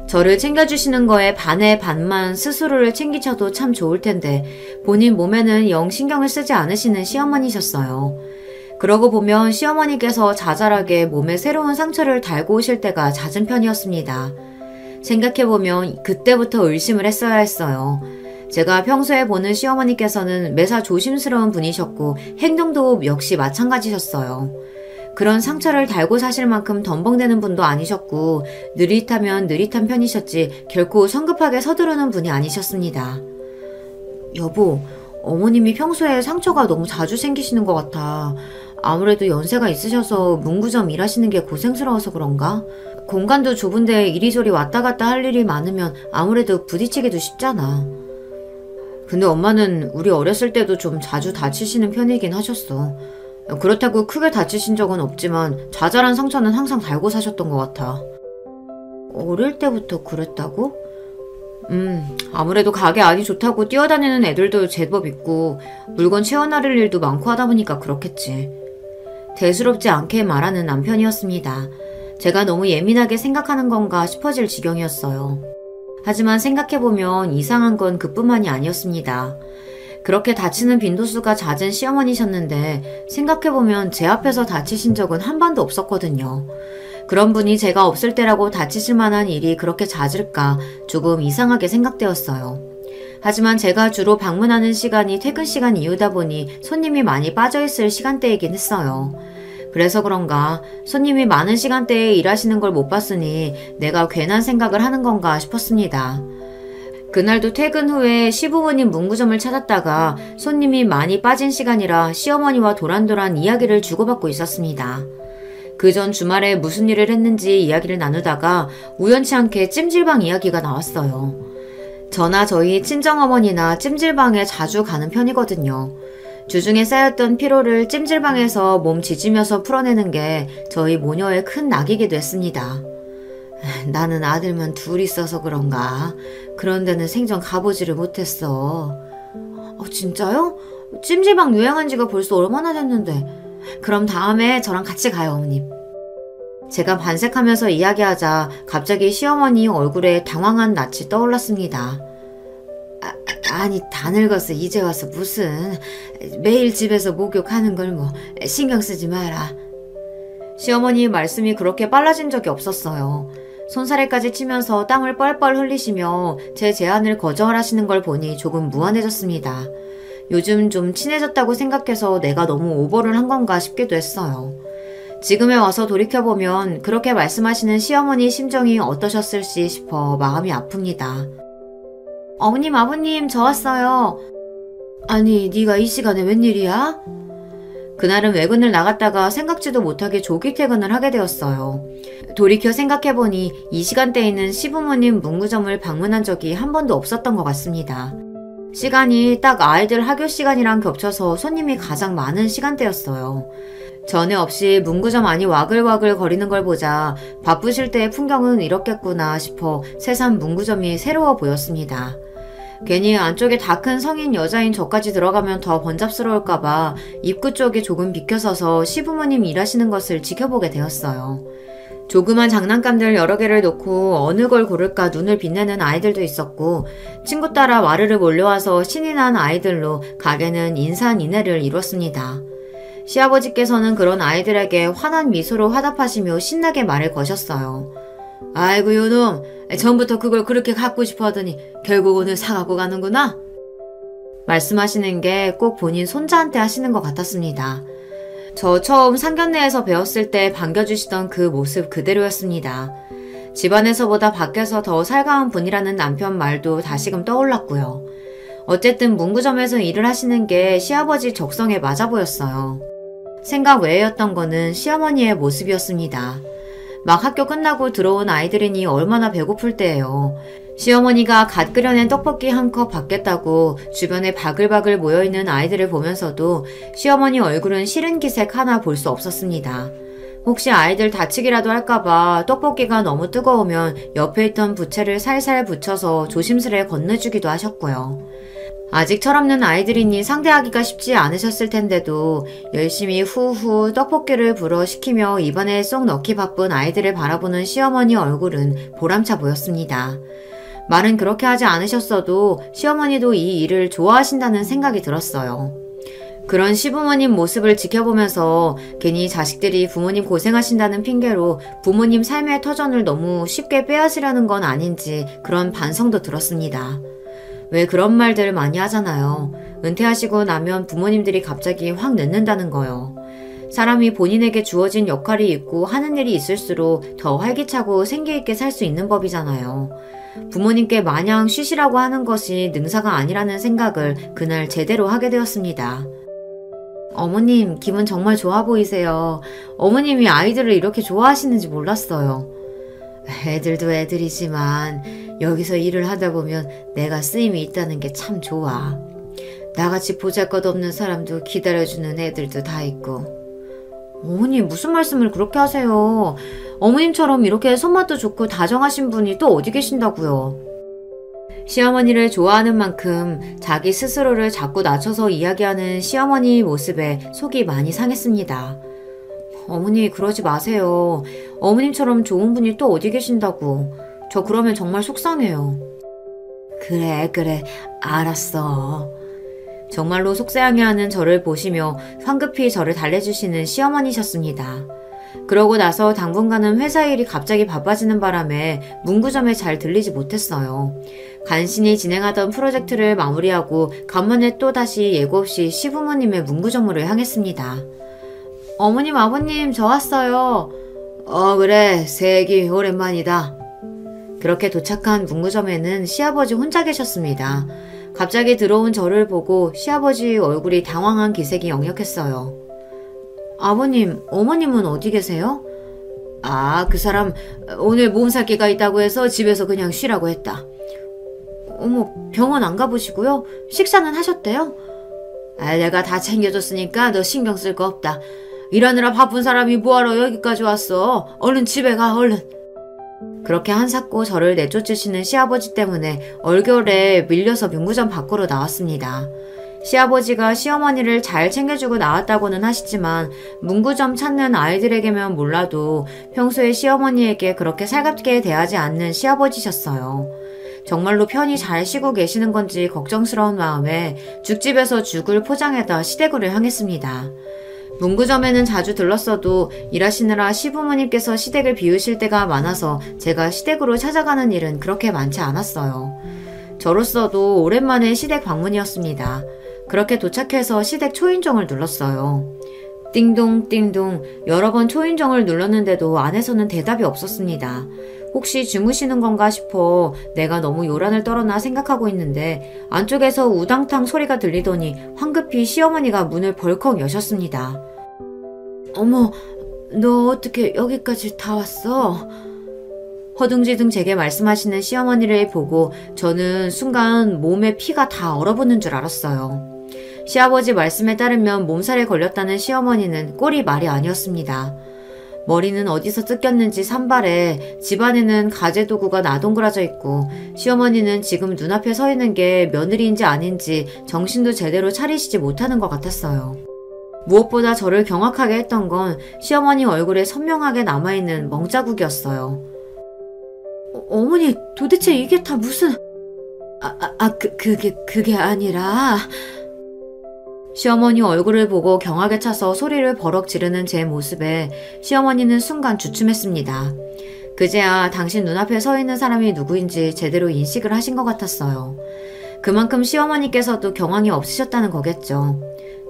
저를 챙겨주시는 거에 반에 반만 스스로를 챙기셔도 참 좋을 텐데 본인 몸에는 영 신경을 쓰지 않으시는 시어머니셨어요. 그러고 보면 시어머니께서 자잘하게 몸에 새로운 상처를 달고 오실 때가 잦은 편이었습니다. 생각해보면 그때부터 의심을 했어야 했어요. 제가 평소에 보는 시어머니께서는 매사 조심스러운 분이셨고 행동도 역시 마찬가지셨어요. 그런 상처를 달고 사실 만큼 덤벙대는 분도 아니셨고 느릿하면 느릿한 편이셨지 결코 성급하게 서두르는 분이 아니셨습니다. 여보, 어머님이 평소에 상처가 너무 자주 생기시는 것 같아. 아무래도 연세가 있으셔서 문구점 일하시는 게 고생스러워서 그런가? 공간도 좁은데 이리저리 왔다 갔다 할 일이 많으면 아무래도 부딪히기도 쉽잖아. 근데 엄마는 우리 어렸을 때도 좀 자주 다치시는 편이긴 하셨어. 그렇다고 크게 다치신 적은 없지만 자잘한 상처는 항상 달고 사셨던 것 같아. 어릴 때부터 그랬다고? 아무래도 가게 안이 좋다고 뛰어다니는 애들도 제법 있고 물건 채워나를 일도 많고 하다 보니까 그렇겠지. 대수롭지 않게 말하는 남편이었습니다. 제가 너무 예민하게 생각하는 건가 싶어질 지경이었어요. 하지만 생각해보면 이상한 건 그뿐만이 아니었습니다. 그렇게 다치는 빈도수가 잦은 시어머니셨는데 생각해보면 제 앞에서 다치신 적은 한 번도 없었거든요. 그런 분이 제가 없을 때라고 다치실 만한 일이 그렇게 잦을까 조금 이상하게 생각되었어요. 하지만 제가 주로 방문하는 시간이 퇴근 시간 이후다 보니 손님이 많이 빠져있을 시간대이긴 했어요. 그래서 그런가 손님이 많은 시간대에 일하시는 걸 못 봤으니 내가 괜한 생각을 하는 건가 싶었습니다. 그날도 퇴근 후에 시부모님 문구점을 찾았다가 손님이 많이 빠진 시간이라 시어머니와 도란도란 이야기를 주고받고 있었습니다. 그전 주말에 무슨 일을 했는지 이야기를 나누다가 우연치 않게 찜질방 이야기가 나왔어요. 저나 저희 친정어머니나 찜질방에 자주 가는 편이거든요. 주중에 쌓였던 피로를 찜질방에서 몸 지지면서 풀어내는 게 저희 모녀의 큰 낙이기도 했습니다. 나는 아들만 둘 있어서 그런가 그런 데는 생전 가보지를 못했어. 진짜요? 찜질방 유행한 지가 벌써 얼마나 됐는데. 그럼 다음에 저랑 같이 가요, 어머님. 제가 반색하면서 이야기하자 갑자기 시어머니 얼굴에 당황한 낯이 떠올랐습니다. 아니 다 늙었어. 이제 와서 무슨 매일 집에서 목욕하는 걸 뭐 신경 쓰지 마라. 시어머니 말씀이 그렇게 빨라진 적이 없었어요. 손사래까지 치면서 땀을 뻘뻘 흘리시며 제 제안을 거절하시는 걸 보니 조금 무안해졌습니다. 요즘 좀 친해졌다고 생각해서 내가 너무 오버를 한 건가 싶기도 했어요. 지금에 와서 돌이켜보면 그렇게 말씀하시는 시어머니 심정이 어떠셨을지 싶어 마음이 아픕니다. 어머님, 아버님, 저 왔어요. 아니, 네가 이 시간에 웬일이야? 그날은 외근을 나갔다가 생각지도 못하게 조기 퇴근을 하게 되었어요. 돌이켜 생각해보니 이 시간대에는 시부모님 문구점을 방문한 적이 한 번도 없었던 것 같습니다. 시간이 딱 아이들 학교 시간이랑 겹쳐서 손님이 가장 많은 시간대였어요. 전에 없이 문구점 안이 와글와글 거리는 걸 보자 바쁘실 때의 풍경은 이렇겠구나 싶어 새삼 문구점이 새로워 보였습니다. 괜히 안쪽에 다 큰 성인 여자인 저까지 들어가면 더 번잡스러울까봐 입구 쪽에 조금 비켜서서 시부모님 일하시는 것을 지켜보게 되었어요. 조그만 장난감들 여러 개를 놓고 어느 걸 고를까 눈을 빛내는 아이들도 있었고 친구 따라 와르르 몰려와서 신이 난 아이들로 가게는 인산인해를 이뤘습니다. 시아버지께서는 그런 아이들에게 환한 미소로 화답하시며 신나게 말을 거셨어요. 아이고 요놈, 전부터 그걸 그렇게 갖고 싶어 하더니 결국 오늘 사갖고 가는구나? 말씀하시는 게 꼭 본인 손자한테 하시는 것 같았습니다. 저 처음 상견례에서 배웠을 때 반겨주시던 그 모습 그대로였습니다. 집안에서보다 밖에서 더 살가운 분이라는 남편 말도 다시금 떠올랐고요. 어쨌든 문구점에서 일을 하시는 게 시아버지 적성에 맞아 보였어요. 생각 외였던 거는 시어머니의 모습이었습니다. 막 학교 끝나고 들어온 아이들이니 얼마나 배고플 때예요. 시어머니가 갓 끓여낸 떡볶이 한 컵 받겠다고 주변에 바글바글 모여있는 아이들을 보면서도 시어머니 얼굴은 싫은 기색 하나 볼 수 없었습니다. 혹시 아이들 다치기라도 할까봐 떡볶이가 너무 뜨거우면 옆에 있던 부채를 살살 붙여서 조심스레 건네주기도 하셨고요. 아직 철없는 아이들이니 상대하기가 쉽지 않으셨을 텐데도 열심히 후후 떡볶이를 불어 시키며 입안에 쏙 넣기 바쁜 아이들을 바라보는 시어머니 얼굴은 보람차 보였습니다. 말은 그렇게 하지 않으셨어도 시어머니도 이 일을 좋아하신다는 생각이 들었어요. 그런 시부모님 모습을 지켜보면서 괜히 자식들이 부모님 고생하신다는 핑계로 부모님 삶의 터전을 너무 쉽게 빼앗으려는 건 아닌지 그런 반성도 들었습니다. 왜 그런 말들 많이 하잖아요. 은퇴하시고 나면 부모님들이 갑자기 확 늦는다는 거요. 사람이 본인에게 주어진 역할이 있고 하는 일이 있을수록 더 활기차고 생기있게 살 수 있는 법이잖아요. 부모님께 마냥 쉬시라고 하는 것이 능사가 아니라는 생각을 그날 제대로 하게 되었습니다. 어머님, 기분 정말 좋아 보이세요. 어머님이 아이들을 이렇게 좋아하시는지 몰랐어요. 애들도 애들이지만 여기서 일을 하다 보면 내가 쓰임이 있다는 게 참 좋아. 나같이 보잘것없는 사람도 기다려주는 애들도 다 있고. 어머니 무슨 말씀을 그렇게 하세요. 어머님처럼 이렇게 손맛도 좋고 다정하신 분이 또 어디 계신다고요. 시어머니를 좋아하는 만큼 자기 스스로를 자꾸 낮춰서 이야기하는 시어머니 모습에 속이 많이 상했습니다. 어머니 그러지 마세요. 어머님처럼 좋은 분이 또 어디 계신다고. 저 그러면 정말 속상해요. 그래 알았어. 정말로 속상해하는 저를 보시며 황급히 저를 달래주시는 시어머니셨습니다. 그러고 나서 당분간은 회사 일이 갑자기 바빠지는 바람에 문구점에 잘 들리지 못했어요. 간신히 진행하던 프로젝트를 마무리하고 간만에 또다시 예고 없이 시부모님의 문구점으로 향했습니다. 어머님 아버님 저 왔어요. 그래 세기 오랜만이다. 그렇게 도착한 문구점에는 시아버지 혼자 계셨습니다. 갑자기 들어온 저를 보고 시아버지 얼굴이 당황한 기색이 역력했어요. 아버님, 어머님은 어디 계세요? 그 사람 오늘 몸살기가 있다고 해서 집에서 그냥 쉬라고 했다. 어머, 병원 안 가보시고요? 식사는 하셨대요? 내가 다 챙겨줬으니까 너 신경 쓸 거 없다. 일하느라 바쁜 사람이 뭐하러 여기까지 왔어? 얼른 집에 가, 얼른. 그렇게 한사코 저를 내쫓으시는 시아버지 때문에 얼결에 밀려서 문구점 밖으로 나왔습니다. 시아버지가 시어머니를 잘 챙겨주고 나왔다고는 하시지만 문구점 찾는 아이들에게면 몰라도 평소에 시어머니에게 그렇게 살갑게 대하지 않는 시아버지셨어요. 정말로 편히 잘 쉬고 계시는 건지 걱정스러운 마음에 죽집에서 죽을 포장해다 시댁으로 향했습니다. 문구점에는 자주 들렀어도 일하시느라 시부모님께서 시댁을 비우실 때가 많아서 제가 시댁으로 찾아가는 일은 그렇게 많지 않았어요. 저로서도 오랜만에 시댁 방문이었습니다. 그렇게 도착해서 시댁 초인종을 눌렀어요. 띵동 띵동 여러 번 초인종을 눌렀는데도 안에서는 대답이 없었습니다. 혹시 주무시는 건가 싶어 내가 너무 요란을 떨었나 생각하고 있는데 안쪽에서 우당탕 소리가 들리더니 황급히 시어머니가 문을 벌컥 여셨습니다. 어머, 너 어떻게 여기까지 다 왔어? 허둥지둥 제게 말씀하시는 시어머니를 보고 저는 순간 몸에 피가 다 얼어붙는 줄 알았어요. 시아버지 말씀에 따르면 몸살에 걸렸다는 시어머니는 꼴이 말이 아니었습니다. 머리는 어디서 뜯겼는지 산발해 집안에는 가재도구가 나동그라져 있고 시어머니는 지금 눈앞에 서 있는 게 며느리인지 아닌지 정신도 제대로 차리시지 못하는 것 같았어요. 무엇보다 저를 경악하게 했던 건 시어머니 얼굴에 선명하게 남아있는 멍자국이었어요. 어머니 도대체 이게 다 무슨... 그게 아니라... 시어머니 얼굴을 보고 경악에 차서 소리를 버럭 지르는 제 모습에 시어머니는 순간 주춤했습니다. 그제야 당신 눈앞에 서 있는 사람이 누구인지 제대로 인식을 하신 것 같았어요. 그만큼 시어머니께서도 경황이 없으셨다는 거겠죠.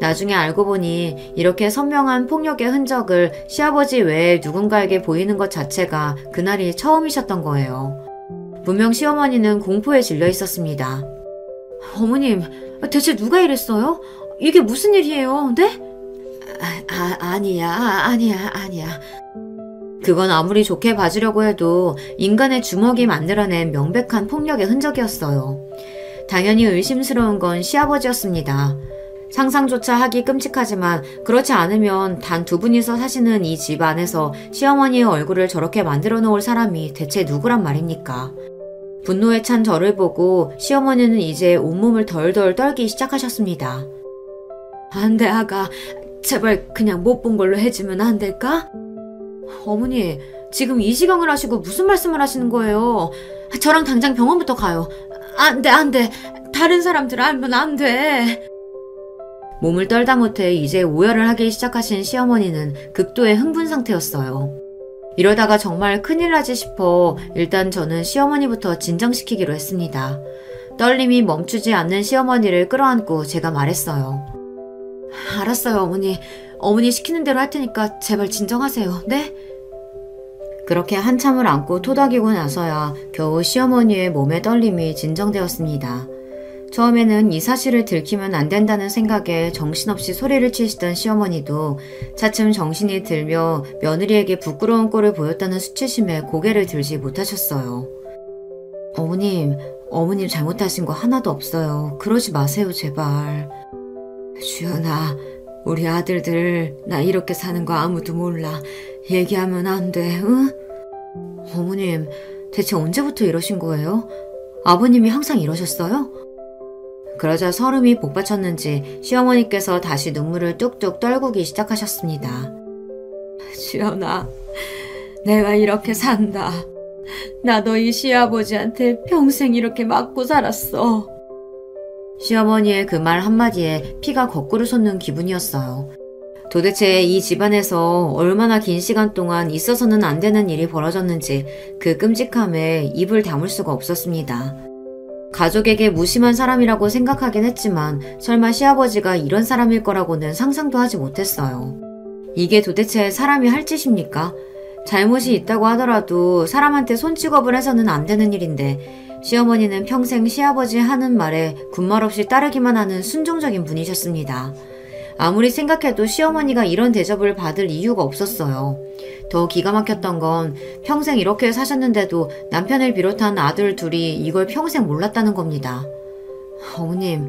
나중에 알고 보니 이렇게 선명한 폭력의 흔적을 시아버지 외에 누군가에게 보이는 것 자체가 그날이 처음이셨던 거예요. 분명 시어머니는 공포에 질려 있었습니다. 어머님, 대체 누가 이랬어요? 이게 무슨 일이에요? 네? 아니야. 그건 아무리 좋게 봐주려고 해도 인간의 주먹이 만들어낸 명백한 폭력의 흔적이었어요. 당연히 의심스러운 건 시아버지였습니다. 상상조차 하기 끔찍하지만 그렇지 않으면 단 두 분이서 사시는 이 집 안에서 시어머니의 얼굴을 저렇게 만들어 놓을 사람이 대체 누구란 말입니까? 분노에 찬 저를 보고 시어머니는 이제 온몸을 덜덜 떨기 시작하셨습니다. 안 돼, 아가. 제발 그냥 못 본 걸로 해주면 안 될까? 어머니, 지금 이 시경을 하시고 무슨 말씀을 하시는 거예요? 저랑 당장 병원부터 가요. 안 돼. 다른 사람들 알면 안 돼. 몸을 떨다 못해 이제 오열을 하기 시작하신 시어머니는 극도의 흥분 상태였어요. 이러다가 정말 큰일 나지 싶어 일단 저는 시어머니부터 진정시키기로 했습니다. 떨림이 멈추지 않는 시어머니를 끌어안고 제가 말했어요. 알았어요, 어머니. 어머니 시키는 대로 할 테니까 제발 진정하세요. 네? 그렇게 한참을 안고 토닥이고 나서야 겨우 시어머니의 몸의 떨림이 진정되었습니다. 처음에는 이 사실을 들키면 안 된다는 생각에 정신없이 소리를 치시던 시어머니도 차츰 정신이 들며 며느리에게 부끄러운 꼴을 보였다는 수치심에 고개를 들지 못하셨어요. 어머님 잘못하신 거 하나도 없어요. 그러지 마세요, 제발. 주연아, 우리 아들들 나 이렇게 사는 거 아무도 몰라. 얘기하면 안 돼, 응? 어머님, 대체 언제부터 이러신 거예요? 아버님이 항상 이러셨어요? 그러자 설움이 복받쳤는지 시어머니께서 다시 눈물을 뚝뚝 떨구기 시작하셨습니다. 주연아, 내가 이렇게 산다. 나 너희 시아버지한테 평생 이렇게 맞고 살았어. 시어머니의 그 말 한마디에 피가 거꾸로 솟는 기분이었어요. 도대체 이 집안에서 얼마나 긴 시간 동안 있어서는 안 되는 일이 벌어졌는지 그 끔찍함에 입을 다물 수가 없었습니다. 가족에게 무심한 사람이라고 생각하긴 했지만 설마 시아버지가 이런 사람일 거라고는 상상도 하지 못했어요. 이게 도대체 사람이 할 짓입니까? 잘못이 있다고 하더라도 사람한테 손찌검을 해서는 안 되는 일인데 시어머니는 평생 시아버지 하는 말에 군말 없이 따르기만 하는 순종적인 분이셨습니다. 아무리 생각해도 시어머니가 이런 대접을 받을 이유가 없었어요. 더 기가 막혔던 건 평생 이렇게 사셨는데도 남편을 비롯한 아들 둘이 이걸 평생 몰랐다는 겁니다. 어머님,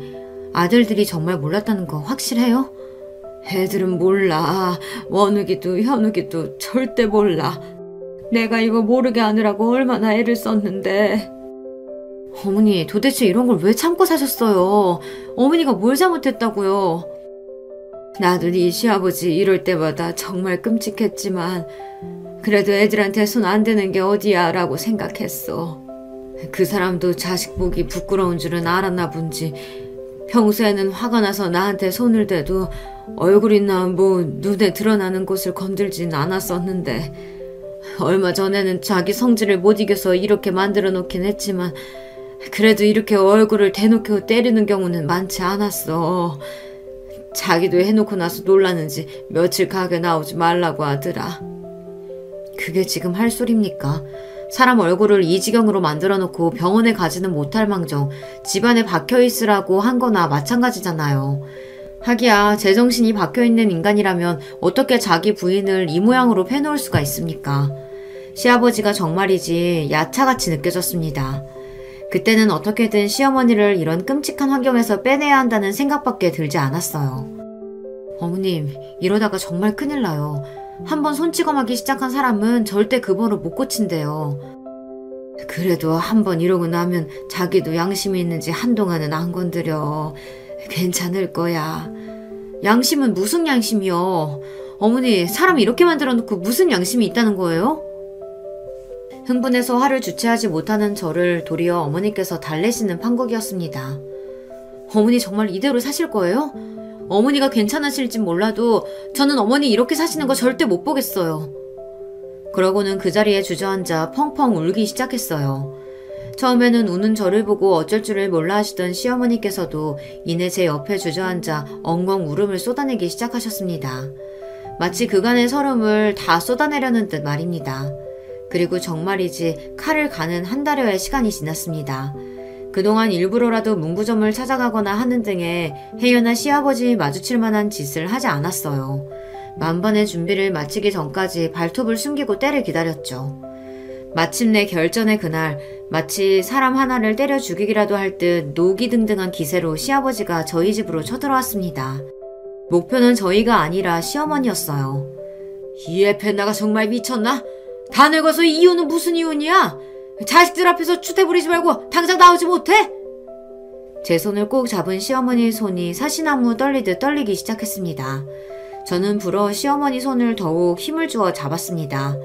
아들들이 정말 몰랐다는 거 확실해요? 애들은 몰라. 원욱이도 현욱이도 절대 몰라. 내가 이거 모르게 하느라고 얼마나 애를 썼는데. 어머니, 도대체 이런 걸 왜 참고 사셨어요? 어머니가 뭘 잘못했다고요? 나도 네 시아버지 이럴 때마다 정말 끔찍했지만 그래도 애들한테 손 안 대는 게 어디야 라고 생각했어. 그 사람도 자식 보기 부끄러운 줄은 알았나 본지 평소에는 화가 나서 나한테 손을 대도 얼굴이나 눈에 드러나는 곳을 건들진 않았었는데 얼마 전에는 자기 성질을 못 이겨서 이렇게 만들어 놓긴 했지만 그래도 이렇게 얼굴을 대놓고 때리는 경우는 많지 않았어. 자기도 해놓고 나서 놀라는지 며칠 가게 나오지 말라고 하더라. 그게 지금 할 소리입니까? 사람 얼굴을 이 지경으로 만들어 놓고 병원에 가지는 못할 망정 집안에 박혀있으라고 한 거나 마찬가지잖아요. 하기야 제정신이 박혀있는 인간이라면 어떻게 자기 부인을 이 모양으로 패놓을 수가 있습니까? 시아버지가 정말이지 야차같이 느껴졌습니다. 그때는 어떻게든 시어머니를 이런 끔찍한 환경에서 빼내야 한다는 생각밖에 들지 않았어요. 어머님, 이러다가 정말 큰일 나요. 한번 손찌검하기 시작한 사람은 절대 그 버릇 못 고친대요. 그래도 한번 이러고 나면 자기도 양심이 있는지 한동안은 안 건드려. 괜찮을 거야. 양심은 무슨 양심이요? 어머니, 사람 이렇게 만들어 놓고 무슨 양심이 있다는 거예요? 흥분해서 화를 주체하지 못하는 저를 도리어 어머니께서 달래시는 판국이었습니다. 어머니 정말 이대로 사실 거예요? 어머니가 괜찮으실진 몰라도 저는 어머니 이렇게 사시는 거 절대 못 보겠어요. 그러고는 그 자리에 주저앉아 펑펑 울기 시작했어요. 처음에는 우는 저를 보고 어쩔 줄을 몰라 하시던 시어머니께서도 이내 제 옆에 주저앉아 엉엉 울음을 쏟아내기 시작하셨습니다. 마치 그간의 서름을 다 쏟아내려는 듯 말입니다. 그리고 정말이지 칼을 가는 한 달여의 시간이 지났습니다. 그동안 일부러라도 문구점을 찾아가거나 하는 등의 혜연아 시아버지 마주칠 만한 짓을 하지 않았어요. 만반의 준비를 마치기 전까지 발톱을 숨기고 때를 기다렸죠. 마침내 결전의 그날 마치 사람 하나를 때려 죽이기라도 할 듯 노기등등한 기세로 시아버지가 저희 집으로 쳐들어왔습니다. 목표는 저희가 아니라 시어머니였어요. 이 에페나가 정말 미쳤나? 다 늙어서 이혼은 무슨 이혼이야? 자식들 앞에서 추대 부리지 말고 당장 나오지 못해? 제 손을 꼭 잡은 시어머니의 손이 사시나무 떨리듯 떨리기 시작했습니다. 저는 부러워 시어머니 손을 더욱 힘을 주어 잡았습니다.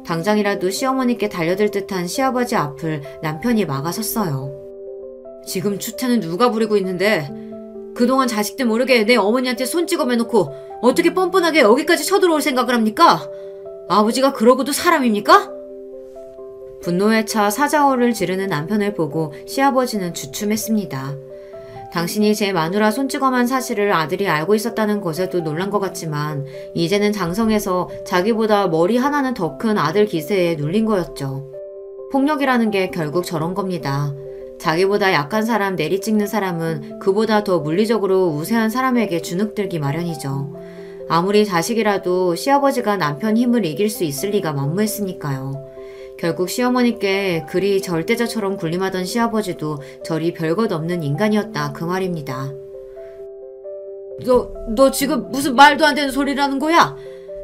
당장이라도 시어머니께 달려들 듯한 시아버지 앞을 남편이 막아섰어요. 지금 추태는 누가 부리고 있는데 그동안 자식들 모르게 내 어머니한테 손찌검해놓고 어떻게 뻔뻔하게 여기까지 쳐들어올 생각을 합니까? 아버지가 그러고도 사람입니까? 분노에 차 사자어를 지르는 남편을 보고 시아버지는 주춤했습니다. 당신이 제 마누라 손찌검한 사실을 아들이 알고 있었다는 것에도 놀란 것 같지만 이제는 장성해서 자기보다 머리 하나는 더 큰 아들 기세에 눌린 거였죠. 폭력이라는 게 결국 저런 겁니다. 자기보다 약한 사람 내리찍는 사람은 그보다 더 물리적으로 우세한 사람에게 주눅들기 마련이죠. 아무리 자식이라도 시아버지가 남편 힘을 이길 수 있을 리가 만무했으니까요. 결국 시어머니께 그리 절대자처럼 군림하던 시아버지도 저리 별것 없는 인간이었다 그 말입니다. 너 지금 무슨 말도 안 되는 소리라는 거야?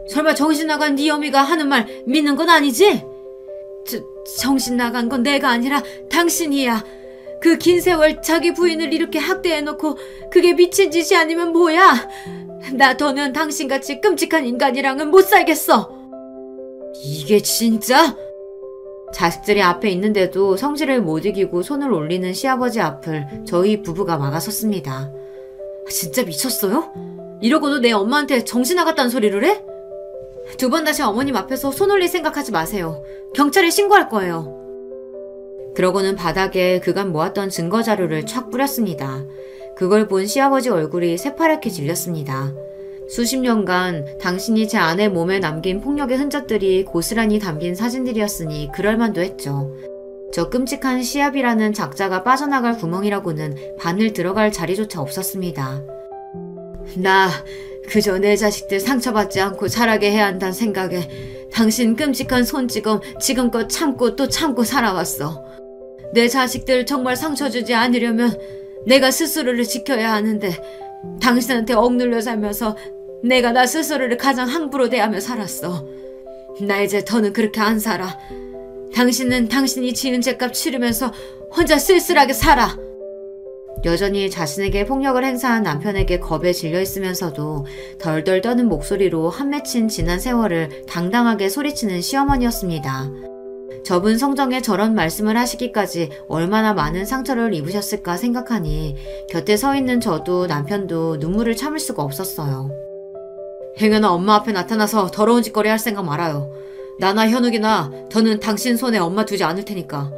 설마 정신 나간 네 어미가 하는 말 믿는 건 아니지? 정신 나간 건 내가 아니라 당신이야. 그 긴 세월 자기 부인을 이렇게 학대해놓고 그게 미친 짓이 아니면 뭐야? 나 더는 당신같이 끔찍한 인간이랑은 못 살겠어. 이게 진짜? 자식들이 앞에 있는데도 성질을 못 이기고 손을 올리는 시아버지 앞을 저희 부부가 막아섰습니다. 진짜 미쳤어요? 이러고도 내 엄마한테 정신 나갔다는 소리를 해? 2번 다시 어머님 앞에서 손 올릴 생각하지 마세요. 경찰에 신고할 거예요. 그러고는 바닥에 그간 모았던 증거 자료를 촥 뿌렸습니다. 그걸 본 시아버지 얼굴이 새파랗게 질렸습니다. 수십 년간 당신이 제 아내 몸에 남긴 폭력의 흔적들이 고스란히 담긴 사진들이었으니 그럴만도 했죠. 저 끔찍한 시압이라는 작자가 빠져나갈 구멍이라고는 바늘 들어갈 자리조차 없었습니다. 나 그저 내 자식들 상처받지 않고 자라게 해야 한다는 생각에 당신 끔찍한 손찌검 지금껏 참고 또 참고 살아왔어. 내 자식들 정말 상처 주지 않으려면 내가 스스로를 지켜야 하는데 당신한테 억눌려 살면서 내가 나 스스로를 가장 함부로 대하며 살았어. 나 이제 더는 그렇게 안 살아. 당신은 당신이 지은 죄값 치르면서 혼자 쓸쓸하게 살아. 여전히 자신에게 폭력을 행사한 남편에게 겁에 질려 있으면서도 덜덜 떠는 목소리로 한 맺힌 지난 세월을 당당하게 소리치는 시어머니였습니다. 접은 성정에 저런 말씀을 하시기까지 얼마나 많은 상처를 입으셨을까 생각하니 곁에 서 있는 저도 남편도 눈물을 참을 수가 없었어요. 행여나 엄마 앞에 나타나서 더러운 짓거리 할 생각 말아요. 나나 현욱이나 더는 당신 손에 엄마 두지 않을 테니까.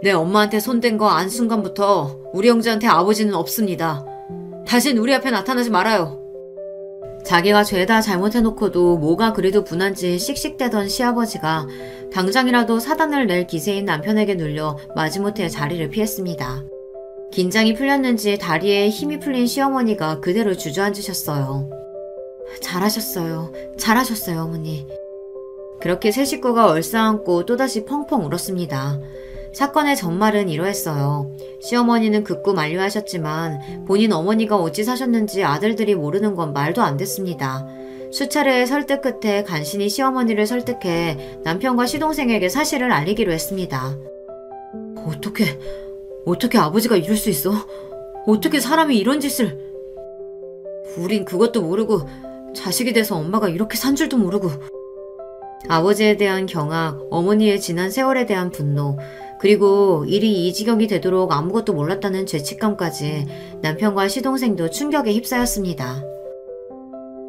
내 엄마한테 손댄 거 안 순간부터 우리 형제한테 아버지는 없습니다. 다신 우리 앞에 나타나지 말아요. 자기가 죄다 잘못해놓고도 뭐가 그리도 분한지 씩씩대던 시아버지가 당장이라도 사단을 낼 기세인 남편에게 눌려 마지못해 자리를 피했습니다. 긴장이 풀렸는지 다리에 힘이 풀린 시어머니가 그대로 주저앉으셨어요. 잘하셨어요 어머니. 그렇게 세 식구가 얼싸안고 또다시 펑펑 울었습니다. 사건의 전말은 이러했어요. 시어머니는 극구 만류하셨지만 본인 어머니가 어찌 사셨는지 아들들이 모르는 건 말도 안 됐습니다. 수차례의 설득 끝에 간신히 시어머니를 설득해 남편과 시동생에게 사실을 알리기로 했습니다. 어떻게 아버지가 이럴 수 있어? 어떻게 사람이 이런 짓을... 우린 그것도 모르고 자식이 돼서 엄마가 이렇게 산 줄도 모르고... 아버지에 대한 경악, 어머니의 지난 세월에 대한 분노, 그리고 일이 이 지경이 되도록 아무것도 몰랐다는 죄책감까지 남편과 시동생도 충격에 휩싸였습니다.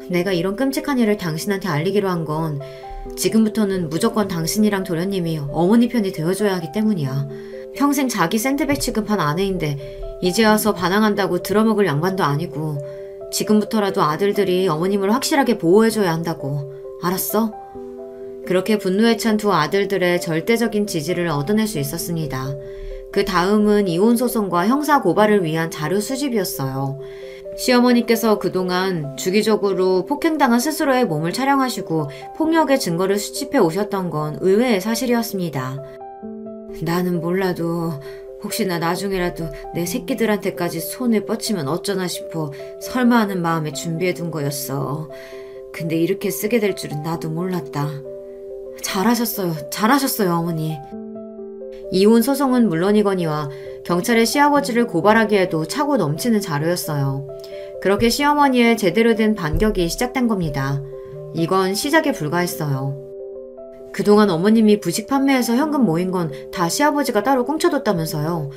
내가 이런 끔찍한 일을 당신한테 알리기로 한 건 지금부터는 무조건 당신이랑 도련님이 어머니 편이 되어줘야 하기 때문이야. 평생 자기 샌드백 취급한 아내인데 이제 와서 반항한다고 들어먹을 양반도 아니고 지금부터라도 아들들이 어머님을 확실하게 보호해줘야 한다고. 알았어? 그렇게 분노에 찬 두 아들들의 절대적인 지지를 얻어낼 수 있었습니다. 그 다음은 이혼 소송과 형사 고발을 위한 자료 수집이었어요. 시어머니께서 그동안 주기적으로 폭행당한 스스로의 몸을 촬영하시고 폭력의 증거를 수집해 오셨던 건 의외의 사실이었습니다. 나는 몰라도 혹시나 나중에라도 내 새끼들한테까지 손을 뻗치면 어쩌나 싶어 설마 하는 마음에 준비해둔 거였어. 근데 이렇게 쓰게 될 줄은 나도 몰랐다. 잘하셨어요 어머니. 이혼 소송은 물론이거니와 경찰에 시아버지를 고발하기에도 차고 넘치는 자료였어요. 그렇게 시어머니의 제대로 된 반격이 시작된 겁니다. 이건 시작에 불과했어요. 그동안 어머님이 부식 판매해서 현금 모인 건 다 시아버지가 따로 꽁쳐뒀다면서요.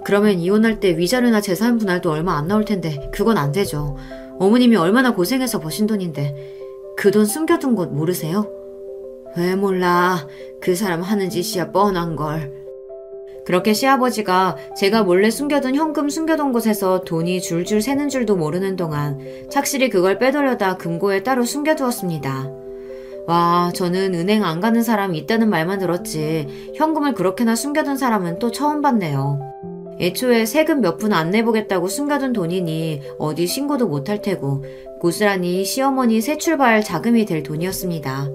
그러면 이혼할 때 위자료나 재산 분할도 얼마 안 나올 텐데 그건 안 되죠. 어머님이 얼마나 고생해서 버신 돈인데 그 돈 숨겨둔 것 모르세요? 왜 몰라. 그 사람 하는 짓이야 뻔한걸. 그렇게 시아버지가 제가 몰래 숨겨둔 현금 숨겨둔 곳에서 돈이 줄줄 새는 줄도 모르는 동안 착실히 그걸 빼돌려다 금고에 따로 숨겨두었습니다. 와, 저는 은행 안 가는 사람 있다는 말만 들었지 현금을 그렇게나 숨겨둔 사람은 또 처음 봤네요. 애초에 세금 몇 푼 안 내보겠다고 숨겨둔 돈이니 어디 신고도 못할 테고 고스란히 시어머니 새 출발 자금이 될 돈이었습니다.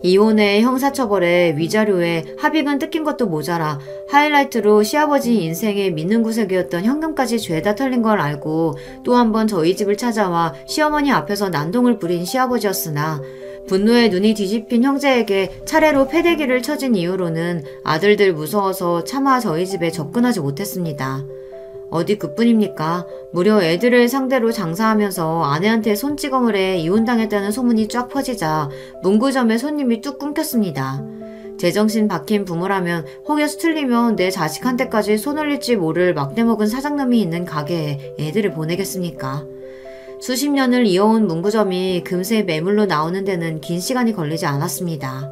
이혼에 형사처벌에 위자료에 합의금 뜯긴 것도 모자라 하이라이트로 시아버지 인생의 민능구색이었던 현금까지 죄다 털린 걸 알고 또 한 번 저희 집을 찾아와 시어머니 앞에서 난동을 부린 시아버지였으나 분노에 눈이 뒤집힌 형제에게 차례로 패대기를 쳐진 이후로는 아들들 무서워서 차마 저희 집에 접근하지 못했습니다. 어디 그뿐입니까? 무려 애들을 상대로 장사하면서 아내한테 손찌검을 해 이혼당했다는 소문이 쫙 퍼지자 문구점에 손님이 뚝 끊겼습니다. 제정신 박힌 부모라면 혹여서 틀리면 내 자식한테까지 손 올릴지 모를 막대먹은 사장님이 있는 가게에 애들을 보내겠습니까? 수십 년을 이어온 문구점이 금세 매물로 나오는 데는 긴 시간이 걸리지 않았습니다.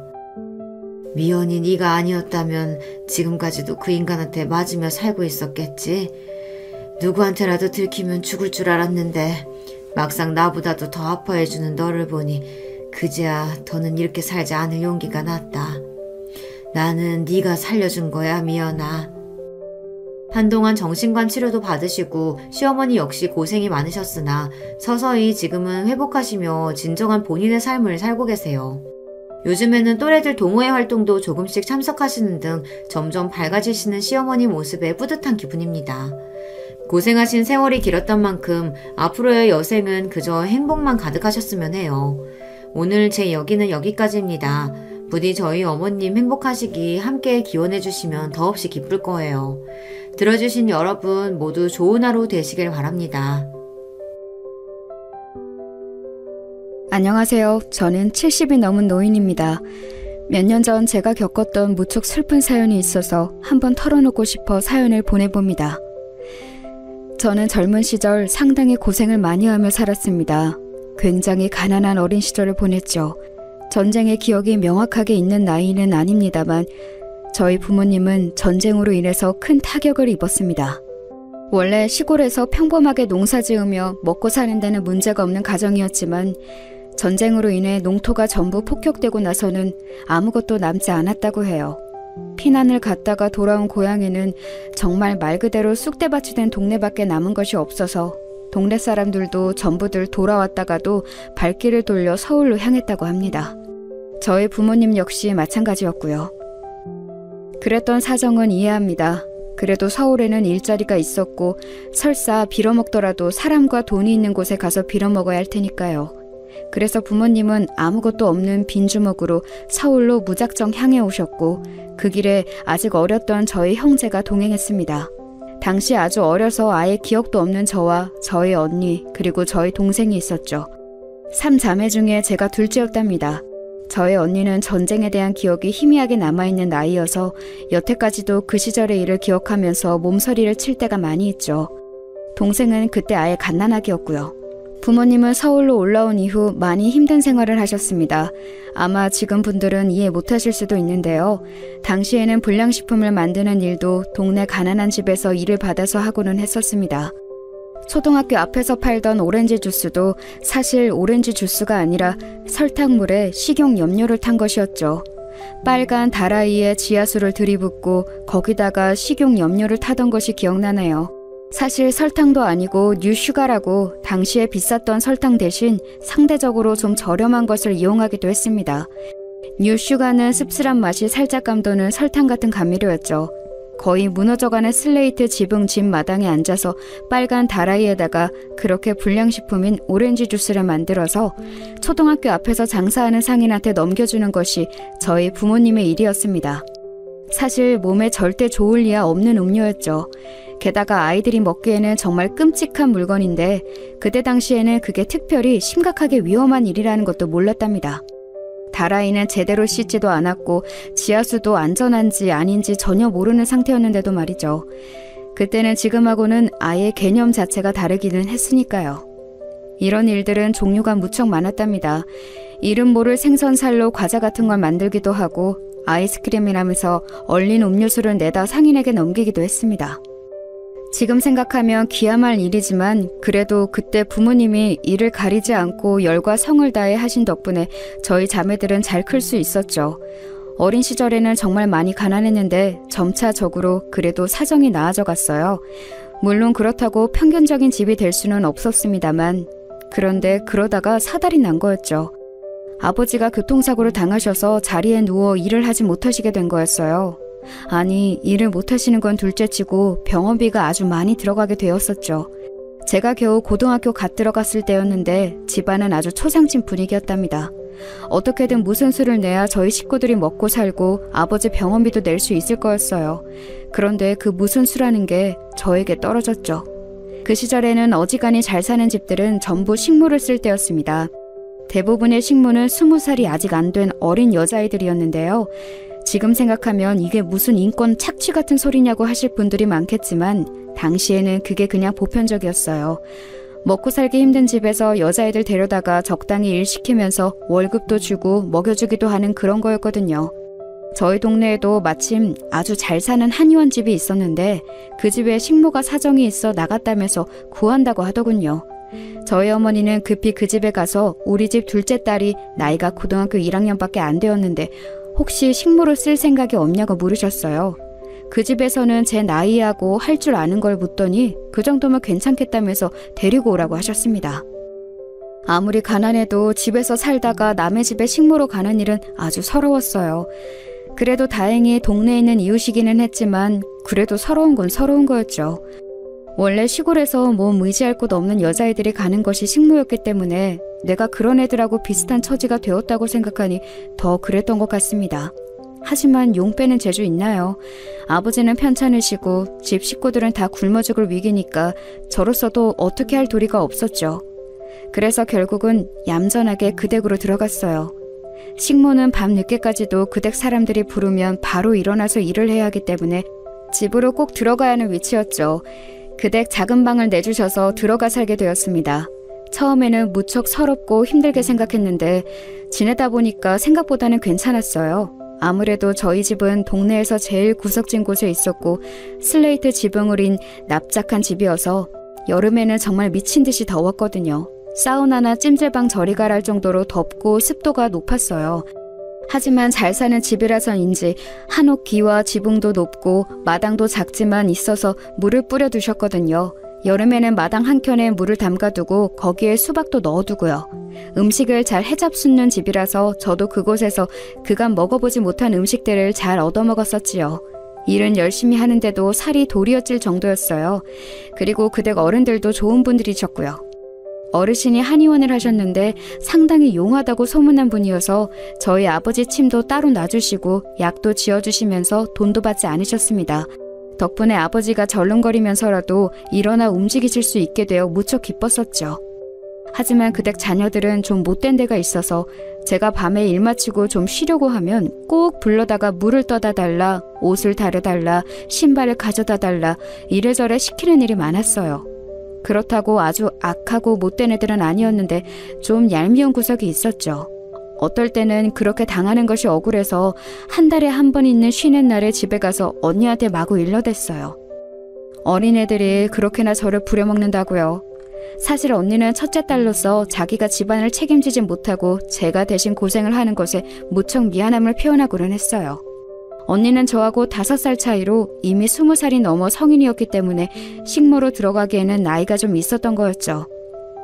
미연이 네가 아니었다면 지금까지도 그 인간한테 맞으며 살고 있었겠지. 누구한테라도 들키면 죽을 줄 알았는데 막상 나보다도 더 아파해주는 너를 보니 그제야 더는 이렇게 살지 않을 용기가 났다. 나는 네가 살려준 거야, 미연아. 한동안 정신관 치료도 받으시고 시어머니 역시 고생이 많으셨으나 서서히 지금은 회복하시며 진정한 본인의 삶을 살고 계세요. 요즘에는 또래들 동호회 활동도 조금씩 참석하시는 등 점점 밝아지시는 시어머니 모습에 뿌듯한 기분입니다. 고생하신 세월이 길었던 만큼 앞으로의 여생은 그저 행복만 가득하셨으면 해요. 오늘 제 여기는 여기까지입니다. 부디 저희 어머님 행복하시기 함께 기원해주시면 더없이 기쁠 거예요. 들어주신 여러분 모두 좋은 하루 되시길 바랍니다. 안녕하세요. 저는 70이 넘은 노인입니다. 몇 년 전 제가 겪었던 무척 슬픈 사연이 있어서 한번 털어놓고 싶어 사연을 보내봅니다. 저는 젊은 시절 상당히 고생을 많이 하며 살았습니다. 굉장히 가난한 어린 시절을 보냈죠. 전쟁의 기억이 명확하게 있는 나이는 아닙니다만 저희 부모님은 전쟁으로 인해서 큰 타격을 입었습니다. 원래 시골에서 평범하게 농사 지으며 먹고 사는 데는 문제가 없는 가정이었지만 전쟁으로 인해 농토가 전부 폭격되고 나서는 아무것도 남지 않았다고 해요. 피난을 갔다가 돌아온 고향에는 정말 말 그대로 쑥대밭이 된 동네밖에 남은 것이 없어서 동네 사람들도 전부들 돌아왔다가도 발길을 돌려 서울로 향했다고 합니다. 저희 부모님 역시 마찬가지였고요. 그랬던 사정은 이해합니다. 그래도 서울에는 일자리가 있었고 설사 빌어먹더라도 사람과 돈이 있는 곳에 가서 빌어먹어야 할 테니까요. 그래서 부모님은 아무것도 없는 빈주먹으로 서울로 무작정 향해 오셨고 그 길에 아직 어렸던 저희 형제가 동행했습니다. 당시 아주 어려서 아예 기억도 없는 저와 저희 언니 그리고 저희 동생이 있었죠. 3자매 중에 제가 둘째였답니다. 저희 언니는 전쟁에 대한 기억이 희미하게 남아있는 나이여서 여태까지도 그 시절의 일을 기억하면서 몸서리를 칠 때가 많이 있죠. 동생은 그때 아예 갓난아기였고요. 부모님은 서울로 올라온 이후 많이 힘든 생활을 하셨습니다. 아마 지금 분들은 이해 못하실 수도 있는데요. 당시에는 불량식품을 만드는 일도 동네 가난한 집에서 일을 받아서 하고는 했었습니다. 초등학교 앞에서 팔던 오렌지 주스도 사실 오렌지 주스가 아니라 설탕물에 식용 염료를 탄 것이었죠. 빨간 다라이에 지하수를 들이붓고 거기다가 식용 염료를 타던 것이 기억나네요. 사실 설탕도 아니고 뉴슈가라고 당시에 비쌌던 설탕 대신 상대적으로 좀 저렴한 것을 이용하기도 했습니다. 뉴슈가는 씁쓸한 맛이 살짝 감도는 설탕 같은 감미료였죠. 거의 무너져가는 슬레이트 지붕 집 마당에 앉아서 빨간 다라이에다가 그렇게 불량식품인 오렌지 주스를 만들어서 초등학교 앞에서 장사하는 상인한테 넘겨주는 것이 저희 부모님의 일이었습니다. 사실 몸에 절대 좋을 리야 없는 음료였죠. 게다가 아이들이 먹기에는 정말 끔찍한 물건인데 그때 당시에는 그게 특별히 심각하게 위험한 일이라는 것도 몰랐답니다. 다라이는 제대로 씻지도 않았고 지하수도 안전한지 아닌지 전혀 모르는 상태였는데도 말이죠. 그때는 지금하고는 아예 개념 자체가 다르기는 했으니까요. 이런 일들은 종류가 무척 많았답니다. 이름 모를 생선살로 과자 같은 걸 만들기도 하고 아이스크림이라면서 얼린 음료수를 내다 상인에게 넘기기도 했습니다. 지금 생각하면 기야말 일이지만 그래도 그때 부모님이 이를 가리지 않고 열과 성을 다해 하신 덕분에 저희 자매들은 잘 클 수 있었죠. 어린 시절에는 정말 많이 가난했는데 점차적으로 그래도 사정이 나아져 갔어요. 물론 그렇다고 평균적인 집이 될 수는 없었습니다만 그런데 그러다가 사달이 난 거였죠. 아버지가 교통사고를 당하셔서 자리에 누워 일을 하지 못하시게 된 거였어요. 아니, 일을 못하시는 건 둘째치고 병원비가 아주 많이 들어가게 되었었죠. 제가 겨우 고등학교 갓 들어갔을 때였는데 집안은 아주 초상집 분위기였답니다. 어떻게든 무슨 수를 내야 저희 식구들이 먹고 살고 아버지 병원비도 낼 수 있을 거였어요. 그런데 그 무슨 수라는 게 저에게 떨어졌죠. 그 시절에는 어지간히 잘 사는 집들은 전부 식모를 쓸 때였습니다. 대부분의 식모는 20살이 아직 안 된 어린 여자아이들이었는데요. 지금 생각하면 이게 무슨 인권 착취 같은 소리냐고 하실 분들이 많겠지만 당시에는 그게 그냥 보편적이었어요. 먹고 살기 힘든 집에서 여자애들 데려다가 적당히 일 시키면서 월급도 주고 먹여주기도 하는 그런 거였거든요. 저희 동네에도 마침 아주 잘 사는 한의원 집이 있었는데 그 집에 식모가 사정이 있어 나갔다면서 구한다고 하더군요. 저희 어머니는 급히 그 집에 가서 우리 집 둘째 딸이 나이가 고등학교 1학년밖에 안 되었는데 혹시 식모로 쓸 생각이 없냐고 물으셨어요. 그 집에서는 제 나이하고 할 줄 아는 걸 묻더니 그 정도면 괜찮겠다면서 데리고 오라고 하셨습니다. 아무리 가난해도 집에서 살다가 남의 집에 식모로 가는 일은 아주 서러웠어요. 그래도 다행히 동네에 있는 이웃이기는 했지만 그래도 서러운 건 서러운 거였죠. 원래 시골에서 몸 의지할 곳 없는 여자애들이 가는 것이 식모였기 때문에 내가 그런 애들하고 비슷한 처지가 되었다고 생각하니 더 그랬던 것 같습니다. 하지만 용 빼는 재주 있나요? 아버지는 편찮으시고 집 식구들은 다 굶어 죽을 위기니까 저로서도 어떻게 할 도리가 없었죠. 그래서 결국은 얌전하게 그 댁으로 들어갔어요. 식모는 밤 늦게까지도 그 댁 사람들이 부르면 바로 일어나서 일을 해야 하기 때문에 집으로 꼭 들어가야 하는 위치였죠. 그 댁 작은 방을 내주셔서 들어가 살게 되었습니다. 처음에는 무척 서럽고 힘들게 생각했는데 지내다 보니까 생각보다는 괜찮았어요. 아무래도 저희 집은 동네에서 제일 구석진 곳에 있었고 슬레이트 지붕을인 납작한 집이어서 여름에는 정말 미친 듯이 더웠거든요. 사우나나 찜질방 저리 가랄 정도로 덥고 습도가 높았어요. 하지만 잘 사는 집이라서인지 한옥기와 지붕도 높고 마당도 작지만 있어서 물을 뿌려 두셨거든요. 여름에는 마당 한켠에 물을 담가두고 거기에 수박도 넣어두고요. 음식을 잘 해잡수는 집이라서 저도 그곳에서 그간 먹어보지 못한 음식들을 잘 얻어먹었었지요. 일은 열심히 하는데도 살이 도리어질 정도였어요. 그리고 그댁 어른들도 좋은 분들이셨고요. 어르신이 한의원을 하셨는데 상당히 용하다고 소문난 분이어서 저희 아버지 침도 따로 놔주시고 약도 지어주시면서 돈도 받지 않으셨습니다. 덕분에 아버지가 절름거리면서라도 일어나 움직이실 수 있게 되어 무척 기뻤었죠. 하지만 그댁 자녀들은 좀 못된 데가 있어서 제가 밤에 일 마치고 좀 쉬려고 하면 꼭 불러다가 물을 떠다 달라, 옷을 다려달라, 신발을 가져다 달라 이래저래 시키는 일이 많았어요. 그렇다고 아주 악하고 못된 애들은 아니었는데 좀 얄미운 구석이 있었죠. 어떨 때는 그렇게 당하는 것이 억울해서 한 달에 한 번 있는 쉬는 날에 집에 가서 언니한테 마구 일러댔어요. 어린애들이 그렇게나 저를 부려먹는다고요. 사실 언니는 첫째 딸로서 자기가 집안을 책임지지 못하고 제가 대신 고생을 하는 것에 무척 미안함을 표현하고는 했어요. 언니는 저하고 5살 차이로 이미 20살이 넘어 성인이었기 때문에 식모로 들어가기에는 나이가 좀 있었던 거였죠.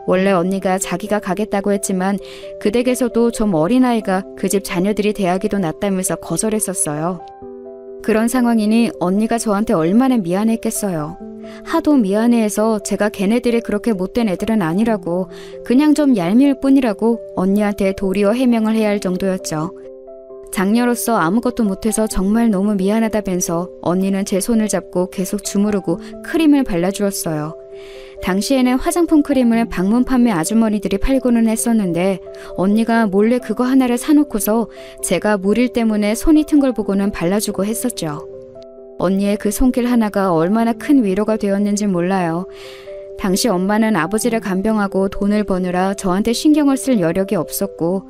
원래 언니가 자기가 가겠다고 했지만 그 댁에서도 좀 어린아이가 그 집 자녀들이 대하기도 낫다면서 거절했었어요. 그런 상황이니 언니가 저한테 얼마나 미안했겠어요. 하도 미안해해서 제가 걔네들이 그렇게 못된 애들은 아니라고 그냥 좀 얄미울 뿐이라고 언니한테 도리어 해명을 해야 할 정도였죠. 장녀로서 아무것도 못해서 정말 너무 미안하다면서 언니는 제 손을 잡고 계속 주무르고 크림을 발라주었어요. 당시에는 화장품 크림을 방문 판매 아주머니들이 팔고는 했었는데 언니가 몰래 그거 하나를 사놓고서 제가 물일 때문에 손이 튼 걸 보고는 발라주고 했었죠. 언니의 그 손길 하나가 얼마나 큰 위로가 되었는지 몰라요. 당시 엄마는 아버지를 간병하고 돈을 버느라 저한테 신경을 쓸 여력이 없었고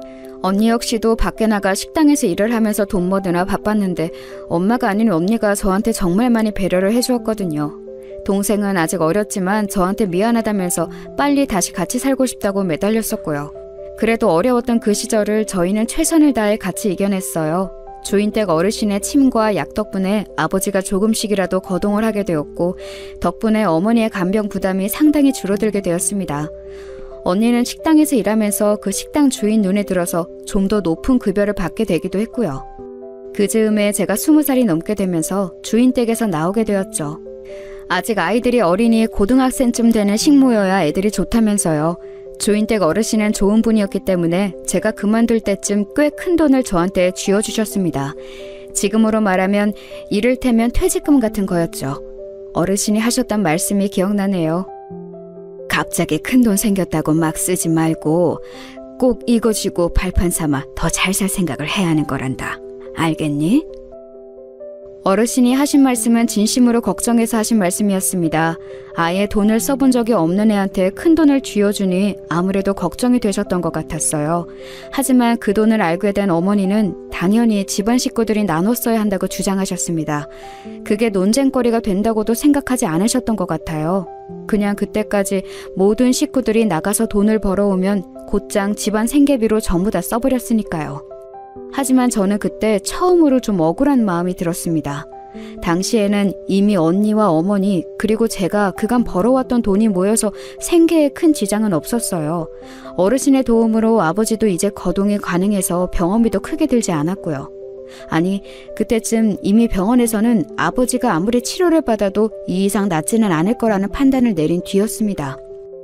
언니 역시도 밖에 나가 식당에서 일을 하면서 돈 버느라 바빴는데 엄마가 아닌 언니가 저한테 정말 많이 배려를 해주었거든요. 동생은 아직 어렸지만 저한테 미안하다면서 빨리 다시 같이 살고 싶다고 매달렸었고요. 그래도 어려웠던 그 시절을 저희는 최선을 다해 같이 이겨냈어요. 주인댁 어르신의 침과 약 덕분에 아버지가 조금씩이라도 거동을 하게 되었고 덕분에 어머니의 간병 부담이 상당히 줄어들게 되었습니다. 언니는 식당에서 일하면서 그 식당 주인 눈에 들어서 좀 더 높은 급여를 받게 되기도 했고요. 그 즈음에 제가 20살이 넘게 되면서 주인 댁에서 나오게 되었죠. 아직 아이들이 어린이 고등학생쯤 되는 식모여야 애들이 좋다면서요. 주인 댁 어르신은 좋은 분이었기 때문에 제가 그만둘 때쯤 꽤 큰 돈을 저한테 쥐어주셨습니다. 지금으로 말하면 이를테면 퇴직금 같은 거였죠. 어르신이 하셨던 말씀이 기억나네요. 갑자기 큰 돈 생겼다고 막 쓰지 말고 꼭 이거 쥐고 발판 삼아 더 잘 살 생각을 해야 하는 거란다. 알겠니? 어르신이 하신 말씀은 진심으로 걱정해서 하신 말씀이었습니다. 아예 돈을 써본 적이 없는 애한테 큰 돈을 쥐어주니 아무래도 걱정이 되셨던 것 같았어요. 하지만 그 돈을 알게 된 어머니는 당연히 집안 식구들이 나눠 써야 한다고 주장하셨습니다. 그게 논쟁거리가 된다고도 생각하지 않으셨던 것 같아요. 그냥 그때까지 모든 식구들이 나가서 돈을 벌어오면 곧장 집안 생계비로 전부 다 써버렸으니까요. 하지만 저는 그때 처음으로 좀 억울한 마음이 들었습니다. 당시에는 이미 언니와 어머니 그리고 제가 그간 벌어왔던 돈이 모여서 생계에 큰 지장은 없었어요. 어르신의 도움으로 아버지도 이제 거동이 가능해서 병원비도 크게 들지 않았고요. 아니, 그때쯤 이미 병원에서는 아버지가 아무리 치료를 받아도 이 이상 낫지는 않을 거라는 판단을 내린 뒤였습니다.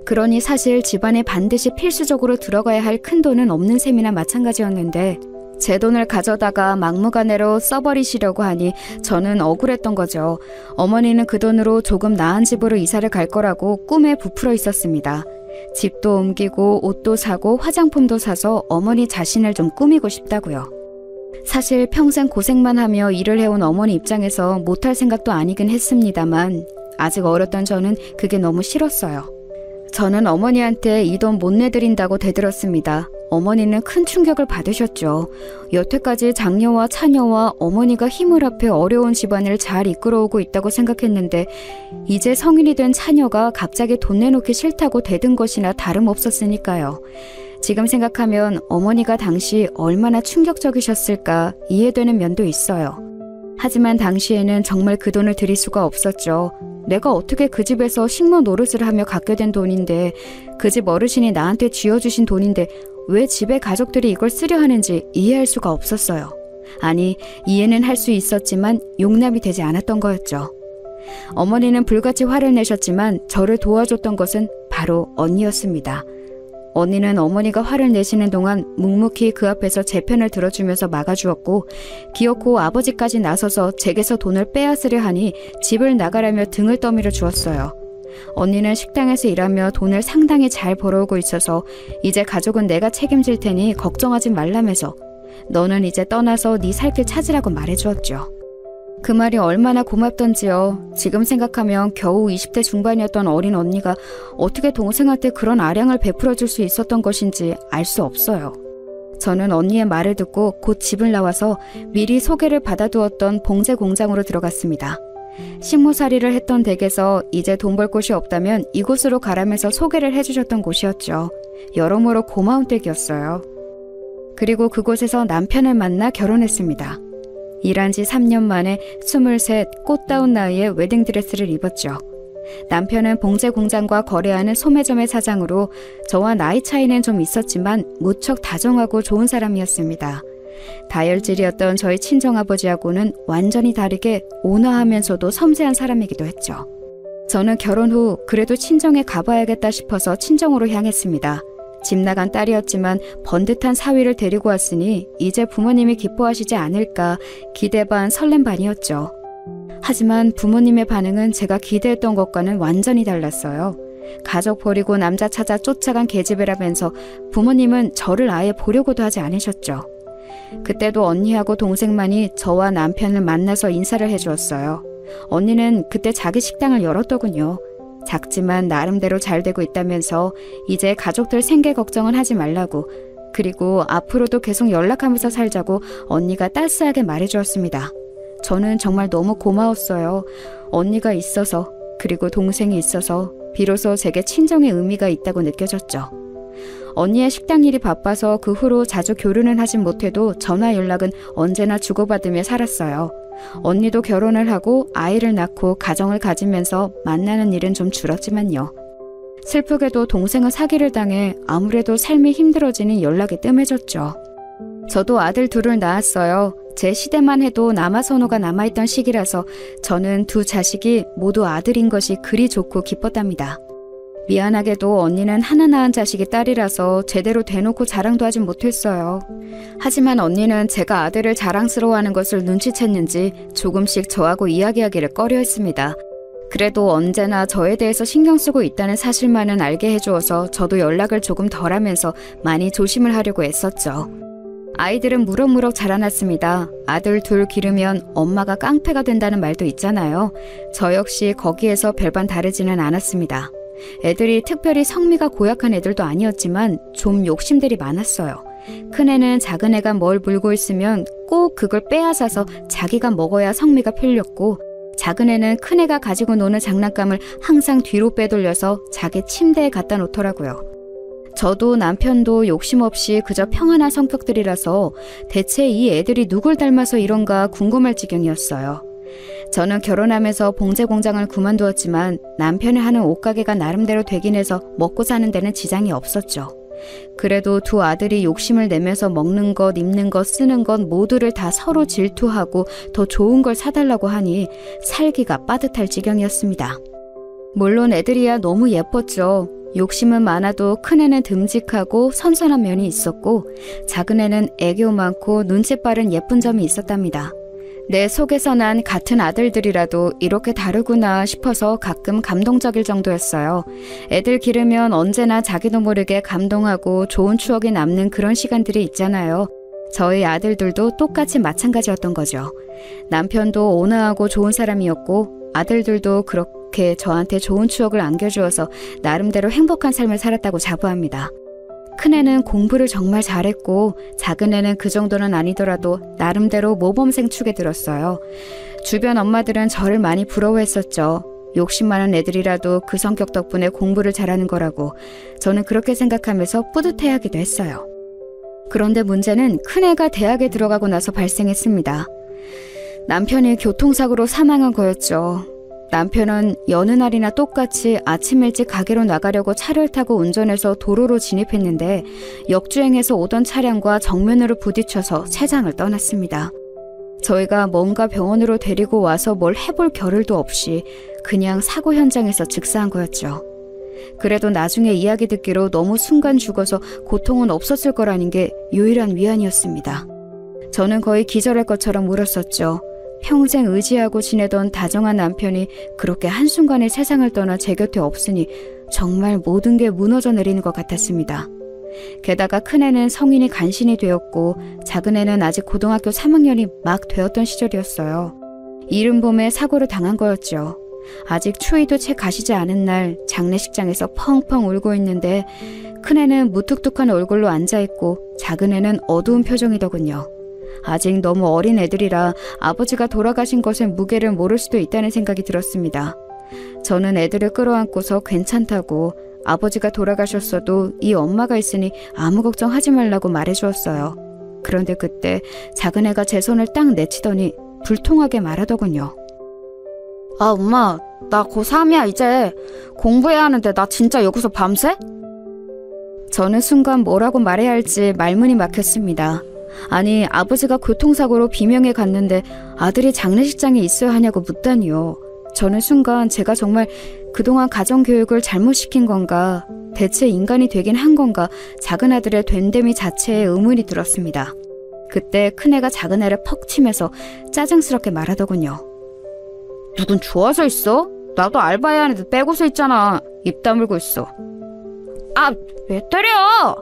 그러니 사실 집안에 반드시 필수적으로 들어가야 할 큰 돈은 없는 셈이나 마찬가지였는데 제 돈을 가져다가 막무가내로 써버리시려고 하니 저는 억울했던 거죠. 어머니는 그 돈으로 조금 나은 집으로 이사를 갈 거라고 꿈에 부풀어 있었습니다. 집도 옮기고 옷도 사고 화장품도 사서 어머니 자신을 좀 꾸미고 싶다고요. 사실 평생 고생만 하며 일을 해온 어머니 입장에서 못할 생각도 아니긴 했습니다만 아직 어렸던 저는 그게 너무 싫었어요. 저는 어머니한테 이 돈 못 내드린다고 대들었습니다. 어머니는 큰 충격을 받으셨죠. 여태까지 장녀와 차녀와 어머니가 힘을 합해 어려운 집안을 잘 이끌어오고 있다고 생각했는데 이제 성인이 된 차녀가 갑자기 돈 내놓기 싫다고 대든 것이나 다름없었으니까요. 지금 생각하면 어머니가 당시 얼마나 충격적이셨을까 이해되는 면도 있어요. 하지만 당시에는 정말 그 돈을 드릴 수가 없었죠. 내가 어떻게 그 집에서 식모 노릇을 하며 갖게 된 돈인데 그 집 어르신이 나한테 쥐어주신 돈인데 왜 집의 가족들이 이걸 쓰려 하는지 이해할 수가 없었어요. 아니, 이해는 할 수 있었지만 용납이 되지 않았던 거였죠. 어머니는 불같이 화를 내셨지만 저를 도와줬던 것은 바로 언니였습니다. 언니는 어머니가 화를 내시는 동안 묵묵히 그 앞에서 제 편을 들어주면서 막아주었고 기어코 아버지까지 나서서 제게서 돈을 빼앗으려 하니 집을 나가라며 등을 떠밀어 주었어요. 언니는 식당에서 일하며 돈을 상당히 잘 벌어오고 있어서 이제 가족은 내가 책임질 테니 걱정하지 말라면서 너는 이제 떠나서 네 살 길 찾으라고 말해주었죠. 그 말이 얼마나 고맙던지요. 지금 생각하면 겨우 20대 중반이었던 어린 언니가 어떻게 동생한테 그런 아량을 베풀어줄 수 있었던 것인지 알 수 없어요. 저는 언니의 말을 듣고 곧 집을 나와서 미리 소개를 받아두었던 봉제 공장으로 들어갔습니다. 식모살이를 했던 댁에서 이제 돈 벌 곳이 없다면 이곳으로 가라면서 소개를 해주셨던 곳이었죠. 여러모로 고마운 댁이었어요. 그리고 그곳에서 남편을 만나 결혼했습니다. 일한 지 3년 만에 23 꽃다운 나이에 웨딩드레스를 입었죠. 남편은 봉제 공장과 거래하는 소매점의 사장으로 저와 나이 차이는 좀 있었지만 무척 다정하고 좋은 사람이었습니다. 다혈질이었던 저희 친정아버지하고는 완전히 다르게 온화하면서도 섬세한 사람이기도 했죠. 저는 결혼 후 그래도 친정에 가봐야겠다 싶어서 친정으로 향했습니다. 집 나간 딸이었지만 번듯한 사위를 데리고 왔으니 이제 부모님이 기뻐하시지 않을까 기대 반 설렘 반이었죠. 하지만 부모님의 반응은 제가 기대했던 것과는 완전히 달랐어요. 가족 버리고 남자 찾아 쫓아간 계집애라면서 부모님은 저를 아예 보려고도 하지 않으셨죠. 그때도 언니하고 동생만이 저와 남편을 만나서 인사를 해주었어요. 언니는 그때 자기 식당을 열었더군요. 작지만 나름대로 잘 되고 있다면서 이제 가족들 생계 걱정은 하지 말라고, 그리고 앞으로도 계속 연락하면서 살자고 언니가 따스하게 말해주었습니다. 저는 정말 너무 고마웠어요. 언니가 있어서, 그리고 동생이 있어서 비로소 제게 친정의 의미가 있다고 느껴졌죠. 언니의 식당 일이 바빠서 그 후로 자주 교류는 하진 못해도 전화 연락은 언제나 주고받으며 살았어요. 언니도 결혼을 하고 아이를 낳고 가정을 가지면서 만나는 일은 좀 줄었지만요. 슬프게도 동생은 사기를 당해 아무래도 삶이 힘들어지니 연락이 뜸해졌죠. 저도 아들 둘을 낳았어요. 제 시대만 해도 남아선호가 남아있던 시기라서 저는 두 자식이 모두 아들인 것이 그리 좋고 기뻤답니다. 미안하게도 언니는 하나 낳은 자식이 딸이라서 제대로 대놓고 자랑도 하진 못했어요. 하지만 언니는 제가 아들을 자랑스러워하는 것을 눈치챘는지 조금씩 저하고 이야기하기를 꺼려했습니다. 그래도 언제나 저에 대해서 신경 쓰고 있다는 사실만은 알게 해주어서 저도 연락을 조금 덜하면서 많이 조심을 하려고 애썼죠. 아이들은 무럭무럭 자라났습니다. 아들 둘 기르면 엄마가 깡패가 된다는 말도 있잖아요. 저 역시 거기에서 별반 다르지는 않았습니다. 애들이 특별히 성미가 고약한 애들도 아니었지만 좀 욕심들이 많았어요. 큰애는 작은애가 뭘 물고 있으면 꼭 그걸 빼앗아서 자기가 먹어야 성미가 풀렸고, 작은애는 큰애가 가지고 노는 장난감을 항상 뒤로 빼돌려서 자기 침대에 갖다 놓더라고요. 저도 남편도 욕심 없이 그저 평안한 성격들이라서 대체 이 애들이 누굴 닮아서 이런가 궁금할 지경이었어요. 저는 결혼하면서 봉제 공장을 그만두었지만 남편이 하는 옷가게가 나름대로 되긴 해서 먹고 사는 데는 지장이 없었죠. 그래도 두 아들이 욕심을 내면서 먹는 것, 입는 것, 쓰는 것 모두를 다 서로 질투하고 더 좋은 걸 사달라고 하니 살기가 빠듯할 지경이었습니다. 물론 애들이야 너무 예뻤죠. 욕심은 많아도 큰애는 듬직하고 선선한 면이 있었고, 작은애는 애교 많고 눈치 빠른 예쁜 점이 있었답니다. 내 속에서 난 같은 아들들이라도 이렇게 다르구나 싶어서 가끔 감동적일 정도였어요. 애들 기르면 언제나 자기도 모르게 감동하고 좋은 추억이 남는 그런 시간들이 있잖아요. 저희 아들들도 똑같이 마찬가지였던 거죠. 남편도 온화하고 좋은 사람이었고 아들들도 그렇게 저한테 좋은 추억을 안겨주어서 나름대로 행복한 삶을 살았다고 자부합니다. 큰애는 공부를 정말 잘했고 작은애는 그 정도는 아니더라도 나름대로 모범생 축에 들었어요. 주변 엄마들은 저를 많이 부러워했었죠. 욕심 많은 애들이라도 그 성격 덕분에 공부를 잘하는 거라고 저는 그렇게 생각하면서 뿌듯해하기도 했어요. 그런데 문제는 큰애가 대학에 들어가고 나서 발생했습니다. 남편이 교통사고로 사망한 거였죠. 남편은 여느 날이나 똑같이 아침 일찍 가게로 나가려고 차를 타고 운전해서 도로로 진입했는데 역주행해서 오던 차량과 정면으로 부딪혀서 세상을 떠났습니다. 저희가 뭔가 병원으로 데리고 와서 뭘 해볼 겨를도 없이 그냥 사고 현장에서 즉사한 거였죠. 그래도 나중에 이야기 듣기로 너무 순간 죽어서 고통은 없었을 거라는 게 유일한 위안이었습니다. 저는 거의 기절할 것처럼 울었었죠. 평생 의지하고 지내던 다정한 남편이 그렇게 한순간에 세상을 떠나 제 곁에 없으니 정말 모든 게 무너져 내리는 것 같았습니다. 게다가 큰애는 성인이 간신히 되었고 작은애는 아직 고등학교 3학년이 막 되었던 시절이었어요. 이른 봄에 사고를 당한 거였죠. 아직 추위도 채 가시지 않은 날 장례식장에서 펑펑 울고 있는데 큰애는 무뚝뚝한 얼굴로 앉아있고 작은애는 어두운 표정이더군요. 아직 너무 어린 애들이라 아버지가 돌아가신 것의 무게를 모를 수도 있다는 생각이 들었습니다. 저는 애들을 끌어안고서 괜찮다고, 아버지가 돌아가셨어도 이 엄마가 있으니 아무 걱정하지 말라고 말해주었어요. 그런데 그때 작은애가 제 손을 딱 내치더니 불통하게 말하더군요. 아 엄마, 나 고3이야 이제. 공부해야 하는데 나 진짜 여기서 밤새? 저는 순간 뭐라고 말해야 할지 말문이 막혔습니다. 아니 아버지가 교통사고로 비명에 갔는데 아들이 장례식장에 있어야 하냐고 묻다니요. 저는 순간 제가 정말 그동안 가정교육을 잘못시킨 건가, 대체 인간이 되긴 한 건가, 작은 아들의 된됨이 자체에 의문이 들었습니다. 그때 큰애가 작은애를 퍽 치면서 짜증스럽게 말하더군요. 누군 좋아서 있어? 나도 알바해야 하는데 빼고서 있잖아. 입 다물고 있어. 아, 왜 때려?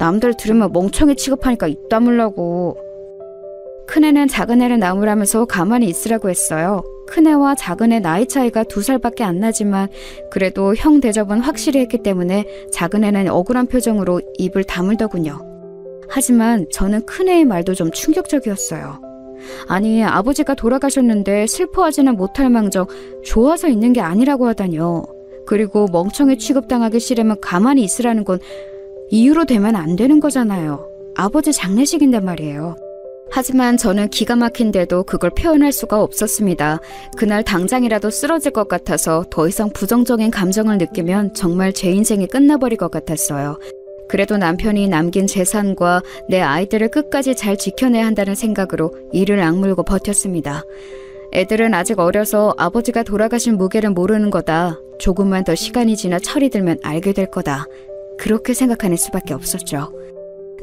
남들 들으면 멍청이 취급하니까 입 다물라고. 큰애는 작은애를 나무라면서 가만히 있으라고 했어요. 큰애와 작은애 나이 차이가 2살밖에 안 나지만 그래도 형 대접은 확실히 했기 때문에 작은애는 억울한 표정으로 입을 다물더군요. 하지만 저는 큰애의 말도 좀 충격적이었어요. 아니 아버지가 돌아가셨는데 슬퍼하지는 못할 망정 좋아서 있는 게 아니라고 하다뇨. 그리고 멍청이 취급당하기 싫으면 가만히 있으라는 건 이유로 되면 안 되는 거잖아요. 아버지 장례식인데 말이에요. 하지만 저는 기가 막힌데도 그걸 표현할 수가 없었습니다. 그날 당장이라도 쓰러질 것 같아서 더 이상 부정적인 감정을 느끼면 정말 제 인생이 끝나버릴 것 같았어요. 그래도 남편이 남긴 재산과 내 아이들을 끝까지 잘 지켜내야 한다는 생각으로 이를 악물고 버텼습니다. 애들은 아직 어려서 아버지가 돌아가신 무게를 모르는 거다. 조금만 더 시간이 지나 철이 들면 알게 될 거다. 그렇게 생각하는 수밖에 없었죠.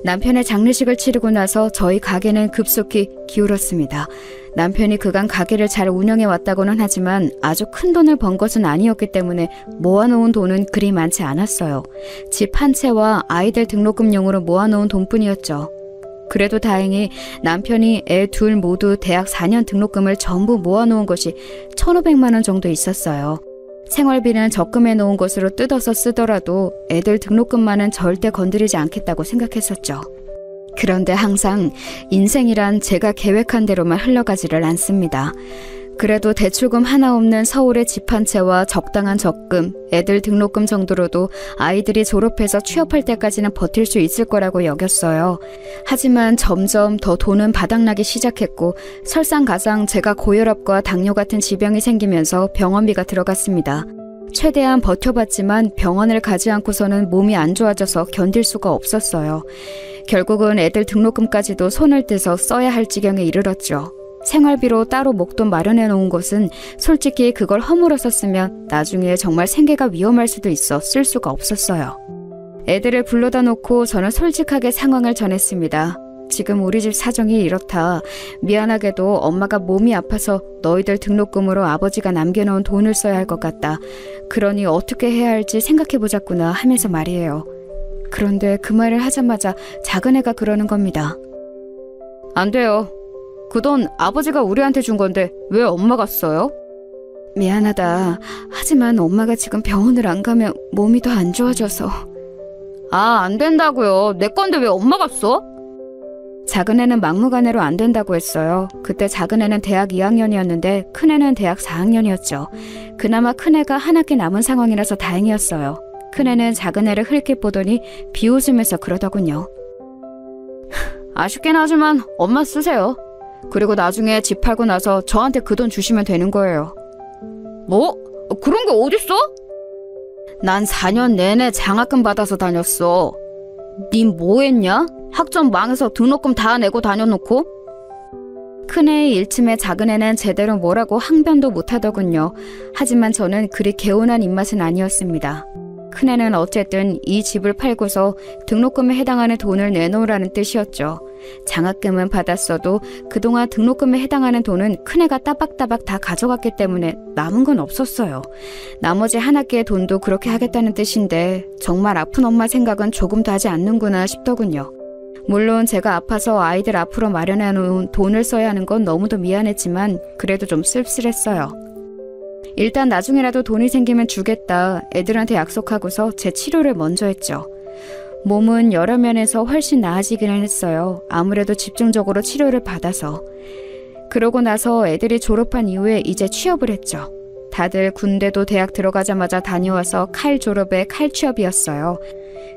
남편의 장례식을 치르고 나서 저희 가게는 급속히 기울었습니다. 남편이 그간 가게를 잘 운영해 왔다고는 하지만 아주 큰 돈을 번 것은 아니었기 때문에 모아놓은 돈은 그리 많지 않았어요. 집 한 채와 아이들 등록금용으로 모아놓은 돈뿐이었죠. 그래도 다행히 남편이 애 둘 모두 대학 4년 등록금을 전부 모아놓은 것이 1,500만 원 정도 있었어요. 생활비는 적금해 놓은 것으로 뜯어서 쓰더라도 애들 등록금만은 절대 건드리지 않겠다고 생각했었죠. 그런데 항상 인생이란 제가 계획한 대로만 흘러가지를 않습니다. 그래도 대출금 하나 없는 서울의 집 한 채와 적당한 적금, 애들 등록금 정도로도 아이들이 졸업해서 취업할 때까지는 버틸 수 있을 거라고 여겼어요. 하지만 점점 더 돈은 바닥나기 시작했고 설상가상 제가 고혈압과 당뇨 같은 지병이 생기면서 병원비가 들어갔습니다. 최대한 버텨봤지만 병원을 가지 않고서는 몸이 안 좋아져서 견딜 수가 없었어요. 결국은 애들 등록금까지도 손을 떼서 써야 할 지경에 이르렀죠. 생활비로 따로 목돈 마련해 놓은 것은 솔직히 그걸 허물어서 쓰면 나중에 정말 생계가 위험할 수도 있어 쓸 수가 없었어요. 애들을 불러다 놓고 저는 솔직하게 상황을 전했습니다. 지금 우리 집 사정이 이렇다. 미안하게도 엄마가 몸이 아파서 너희들 등록금으로 아버지가 남겨놓은 돈을 써야 할 것 같다. 그러니 어떻게 해야 할지 생각해보자꾸나 하면서 말이에요. 그런데 그 말을 하자마자 작은 애가 그러는 겁니다. 안 돼요. 그 돈 아버지가 우리한테 준 건데 왜 엄마가 써요? 미안하다. 하지만 엄마가 지금 병원을 안 가면 몸이 더 안 좋아져서. 아, 안 된다고요. 내 건데 왜 엄마가 써? 작은 애는 막무가내로 안 된다고 했어요. 그때 작은 애는 대학 2학년이었는데 큰 애는 대학 4학년이었죠. 그나마 큰 애가 한 학기 남은 상황이라서 다행이었어요. 큰 애는 작은 애를 흘낏 보더니 비웃으면서 그러더군요. 아쉽긴 하지만 엄마 쓰세요. 그리고 나중에 집 팔고 나서 저한테 그 돈 주시면 되는 거예요. 뭐? 그런 게 어딨어? 난 4년 내내 장학금 받아서 다녔어. 님 뭐 했냐? 학점 망해서 등록금 다 내고 다녀놓고? 큰애의 일침에 작은애는 제대로 뭐라고 항변도 못하더군요. 하지만 저는 그리 개운한 입맛은 아니었습니다. 큰애는 어쨌든 이 집을 팔고서 등록금에 해당하는 돈을 내놓으라는 뜻이었죠. 장학금은 받았어도 그동안 등록금에 해당하는 돈은 큰애가 따박따박 다 가져갔기 때문에 남은 건 없었어요. 나머지 한 학기의 돈도 그렇게 하겠다는 뜻인데 정말 아픈 엄마 생각은 조금도 하지 않는구나 싶더군요. 물론 제가 아파서 아이들 앞으로 마련해 놓은 돈을 써야 하는 건 너무도 미안했지만 그래도 좀 씁쓸했어요. 일단 나중에라도 돈이 생기면 주겠다 애들한테 약속하고서 제 치료를 먼저 했죠. 몸은 여러 면에서 훨씬 나아지기는 했어요. 아무래도 집중적으로 치료를 받아서. 그러고 나서 애들이 졸업한 이후에 이제 취업을 했죠. 다들 군대도 대학 들어가자마자 다녀와서 칼 졸업에 칼 취업이었어요.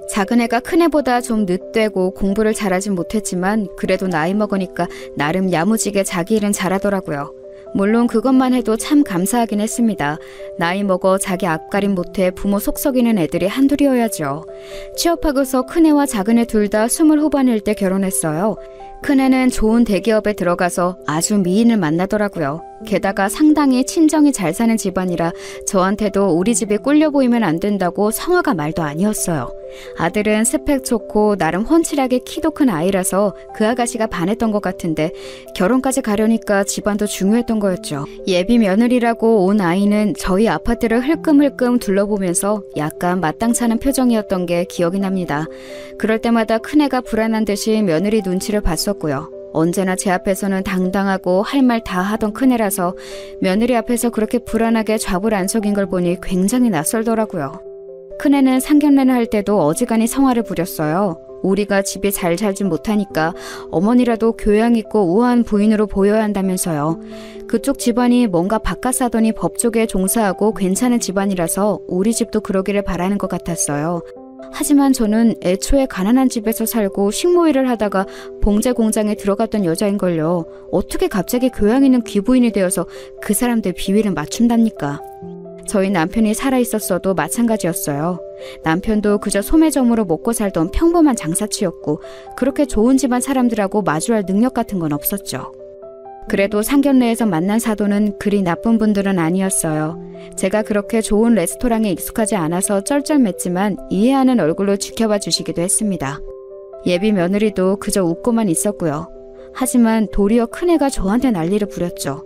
작은 애가 큰 애보다 좀 늦되고 공부를 잘하진 못했지만 그래도 나이 먹으니까 나름 야무지게 자기 일은 잘하더라고요. 물론 그것만 해도 참 감사하긴 했습니다. 나이 먹어 자기 앞가림 못해 부모 속 썩이는 애들이 한둘이어야죠. 취업하고서 큰애와 작은애 둘 다 20 후반일 때 결혼했어요. 큰애는 좋은 대기업에 들어가서 아주 미인을 만나더라고요. 게다가 상당히 친정이 잘 사는 집안이라 저한테도 우리 집에 꿀려 보이면 안 된다고 성화가 말도 아니었어요. 아들은 스펙 좋고 나름 훤칠하게 키도 큰 아이라서 그 아가씨가 반했던 것 같은데 결혼까지 가려니까 집안도 중요했던 거였죠. 예비 며느리라고 온 아이는 저희 아파트를 흘끔흘끔 둘러보면서 약간 마땅찮은 표정이었던 게 기억이 납니다. 그럴 때마다 큰애가 불안한 듯이 며느리 눈치를 봤었고요. 언제나 제 앞에서는 당당하고 할 말 다 하던 큰애라서 며느리 앞에서 그렇게 불안하게 좌불안석인 걸 보니 굉장히 낯설더라고요. 큰애는 상견례를 할 때도 어지간히 성화를 부렸어요. 우리가 집에 잘 살진 못하니까 어머니라도 교양 있고 우아한 부인으로 보여야 한다면서요. 그쪽 집안이 뭔가 바깥 사더니 법 쪽에 종사하고 괜찮은 집안이라서 우리 집도 그러기를 바라는 것 같았어요. 하지만 저는 애초에 가난한 집에서 살고 식모일을 하다가 봉제 공장에 들어갔던 여자인걸요. 어떻게 갑자기 교양 있는 귀부인이 되어서 그 사람들 비위를 맞춘답니까? 저희 남편이 살아있었어도 마찬가지였어요. 남편도 그저 소매점으로 먹고 살던 평범한 장사치였고 그렇게 좋은 집안 사람들하고 마주할 능력 같은 건 없었죠. 그래도 상견례에서 만난 사도는 그리 나쁜 분들은 아니었어요. 제가 그렇게 좋은 레스토랑에 익숙하지 않아서 쩔쩔맸지만 이해하는 얼굴로 지켜봐 주시기도 했습니다. 예비 며느리도 그저 웃고만 있었고요. 하지만 도리어 큰애가 저한테 난리를 부렸죠.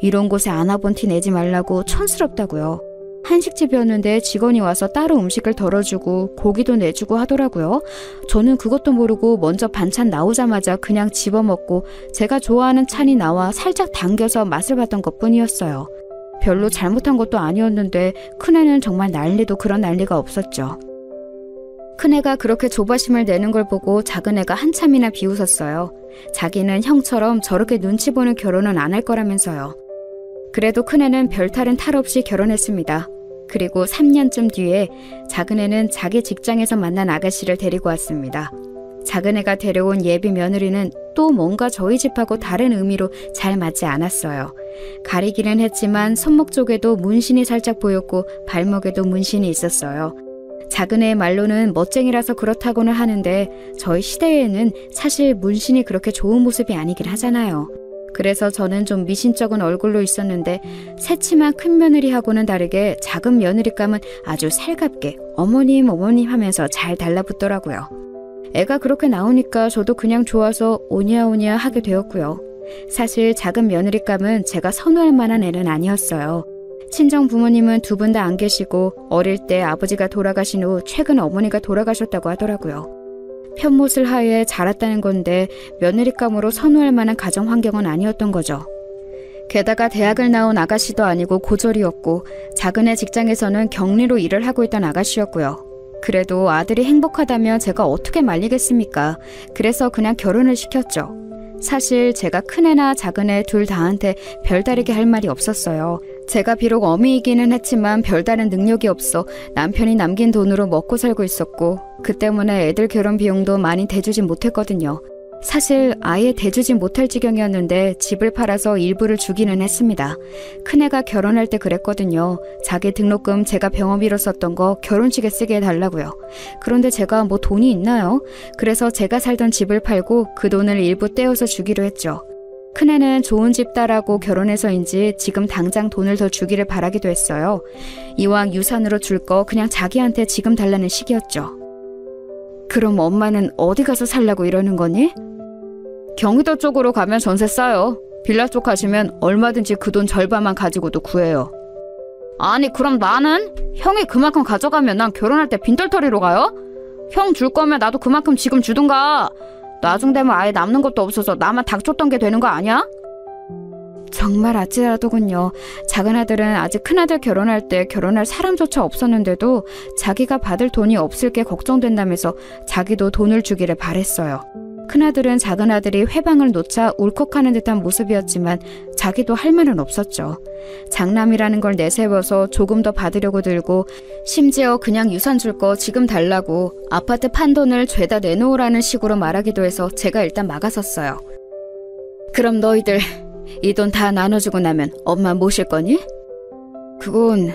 이런 곳에 안 와본 티 내지 말라고 촌스럽다고요. 한식집이었는데 직원이 와서 따로 음식을 덜어주고 고기도 내주고 하더라고요. 저는 그것도 모르고 먼저 반찬 나오자마자 그냥 집어먹고 제가 좋아하는 찬이 나와 살짝 당겨서 맛을 봤던 것뿐이었어요. 별로 잘못한 것도 아니었는데 큰애는 정말 난리도 그런 난리가 없었죠. 큰애가 그렇게 조바심을 내는 걸 보고 작은애가 한참이나 비웃었어요. 자기는 형처럼 저렇게 눈치 보는 결혼은 안 할 거라면서요. 그래도 큰애는 별탈은 탈 없이 결혼했습니다. 그리고 3년쯤 뒤에 작은애는 자기 직장에서 만난 아가씨를 데리고 왔습니다. 작은애가 데려온 예비 며느리는 또 뭔가 저희 집하고 다른 의미로 잘 맞지 않았어요. 가리기는 했지만 손목 쪽에도 문신이 살짝 보였고 발목에도 문신이 있었어요. 작은애의 말로는 멋쟁이라서 그렇다고는 하는데 저희 시대에는 사실 문신이 그렇게 좋은 모습이 아니긴 하잖아요. 그래서 저는 좀 미신쩍은 얼굴로 있었는데 새침한 큰 며느리하고는 다르게 작은 며느리감은 아주 살갑게 어머님 어머님 하면서 잘 달라붙더라고요. 애가 그렇게 나오니까 저도 그냥 좋아서 오냐오냐 하게 되었고요. 사실 작은 며느리감은 제가 선호할 만한 애는 아니었어요. 친정 부모님은 두 분 다 안 계시고 어릴 때 아버지가 돌아가신 후 최근 어머니가 돌아가셨다고 하더라고요. 편못을 하에 자랐다는 건데 며느리감으로 선호할 만한 가정 환경은 아니었던 거죠. 게다가 대학을 나온 아가씨도 아니고 고졸이었고 작은애 직장에서는 격리로 일을 하고 있던 아가씨였고요. 그래도 아들이 행복하다면 제가 어떻게 말리겠습니까? 그래서 그냥 결혼을 시켰죠. 사실 제가 큰애나 작은애 둘 다한테 별다르게 할 말이 없었어요. 제가 비록 어미이기는 했지만 별다른 능력이 없어 남편이 남긴 돈으로 먹고 살고 있었고 그 때문에 애들 결혼 비용도 많이 대주진 못했거든요. 사실 아예 대주진 못할 지경이었는데 집을 팔아서 일부를 주기는 했습니다. 큰애가 결혼할 때 그랬거든요. 자기 등록금 제가 병원비로 썼던 거 결혼식에 쓰게 해달라고요. 그런데 제가 뭐 돈이 있나요? 그래서 제가 살던 집을 팔고 그 돈을 일부 떼어서 주기로 했죠. 큰애는 좋은 집 딸하고 결혼해서인지 지금 당장 돈을 더 주기를 바라기도 했어요. 이왕 유산으로 줄 거 그냥 자기한테 지금 달라는 식이었죠. 그럼 엄마는 어디 가서 살라고 이러는 거니? 경기도 쪽으로 가면 전세 싸요. 빌라 쪽 가시면 얼마든지 그 돈 절반만 가지고도 구해요. 아니 그럼 나는? 형이 그만큼 가져가면 난 결혼할 때 빈털터리로 가요? 형 줄 거면 나도 그만큼 지금 주든가. 나중 되면 아예 남는 것도 없어서 나만 닥쳤던 게 되는 거 아니야? 정말 아찔하더군요. 작은아들은 아직 큰아들 결혼할 때 결혼할 사람조차 없었는데도 자기가 받을 돈이 없을 게 걱정된다면서 자기도 돈을 주기를 바랬어요. 큰아들은 작은아들이 회방을 놓자 울컥하는 듯한 모습이었지만 자기도 할 말은 없었죠. 장남이라는 걸 내세워서 조금 더 받으려고 들고 심지어 그냥 유산 줄 거 지금 달라고 아파트 판 돈을 죄다 내놓으라는 식으로 말하기도 해서 제가 일단 막아섰어요. 그럼 너희들 이 돈 다 나눠주고 나면 엄마 모실 거니? 그건...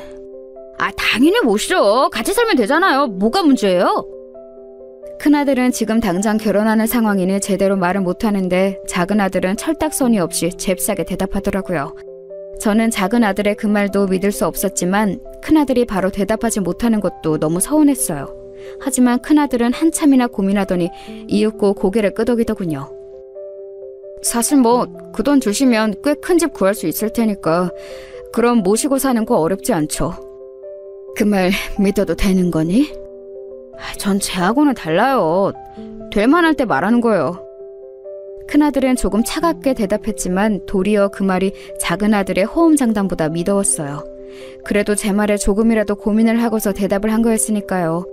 당연히 모시죠. 같이 살면 되잖아요. 뭐가 문제예요? 큰아들은 지금 당장 결혼하는 상황이니 제대로 말을 못하는데 작은아들은 철딱서니 없이 잽싸게 대답하더라고요. 저는 작은아들의 그 말도 믿을 수 없었지만 큰아들이 바로 대답하지 못하는 것도 너무 서운했어요. 하지만 큰아들은 한참이나 고민하더니 이윽고 고개를 끄덕이더군요. 사실 뭐 그 돈 주시면 꽤 큰 집 구할 수 있을 테니까 그럼 모시고 사는 거 어렵지 않죠. 그 말 믿어도 되는 거니? 전 쟤하고는 달라요. 될 만할 때 말하는 거예요. 큰아들은 조금 차갑게 대답했지만 도리어 그 말이 작은아들의 호언장담보다 미더웠어요. 그래도 제 말에 조금이라도 고민을 하고서 대답을 한 거였으니까요.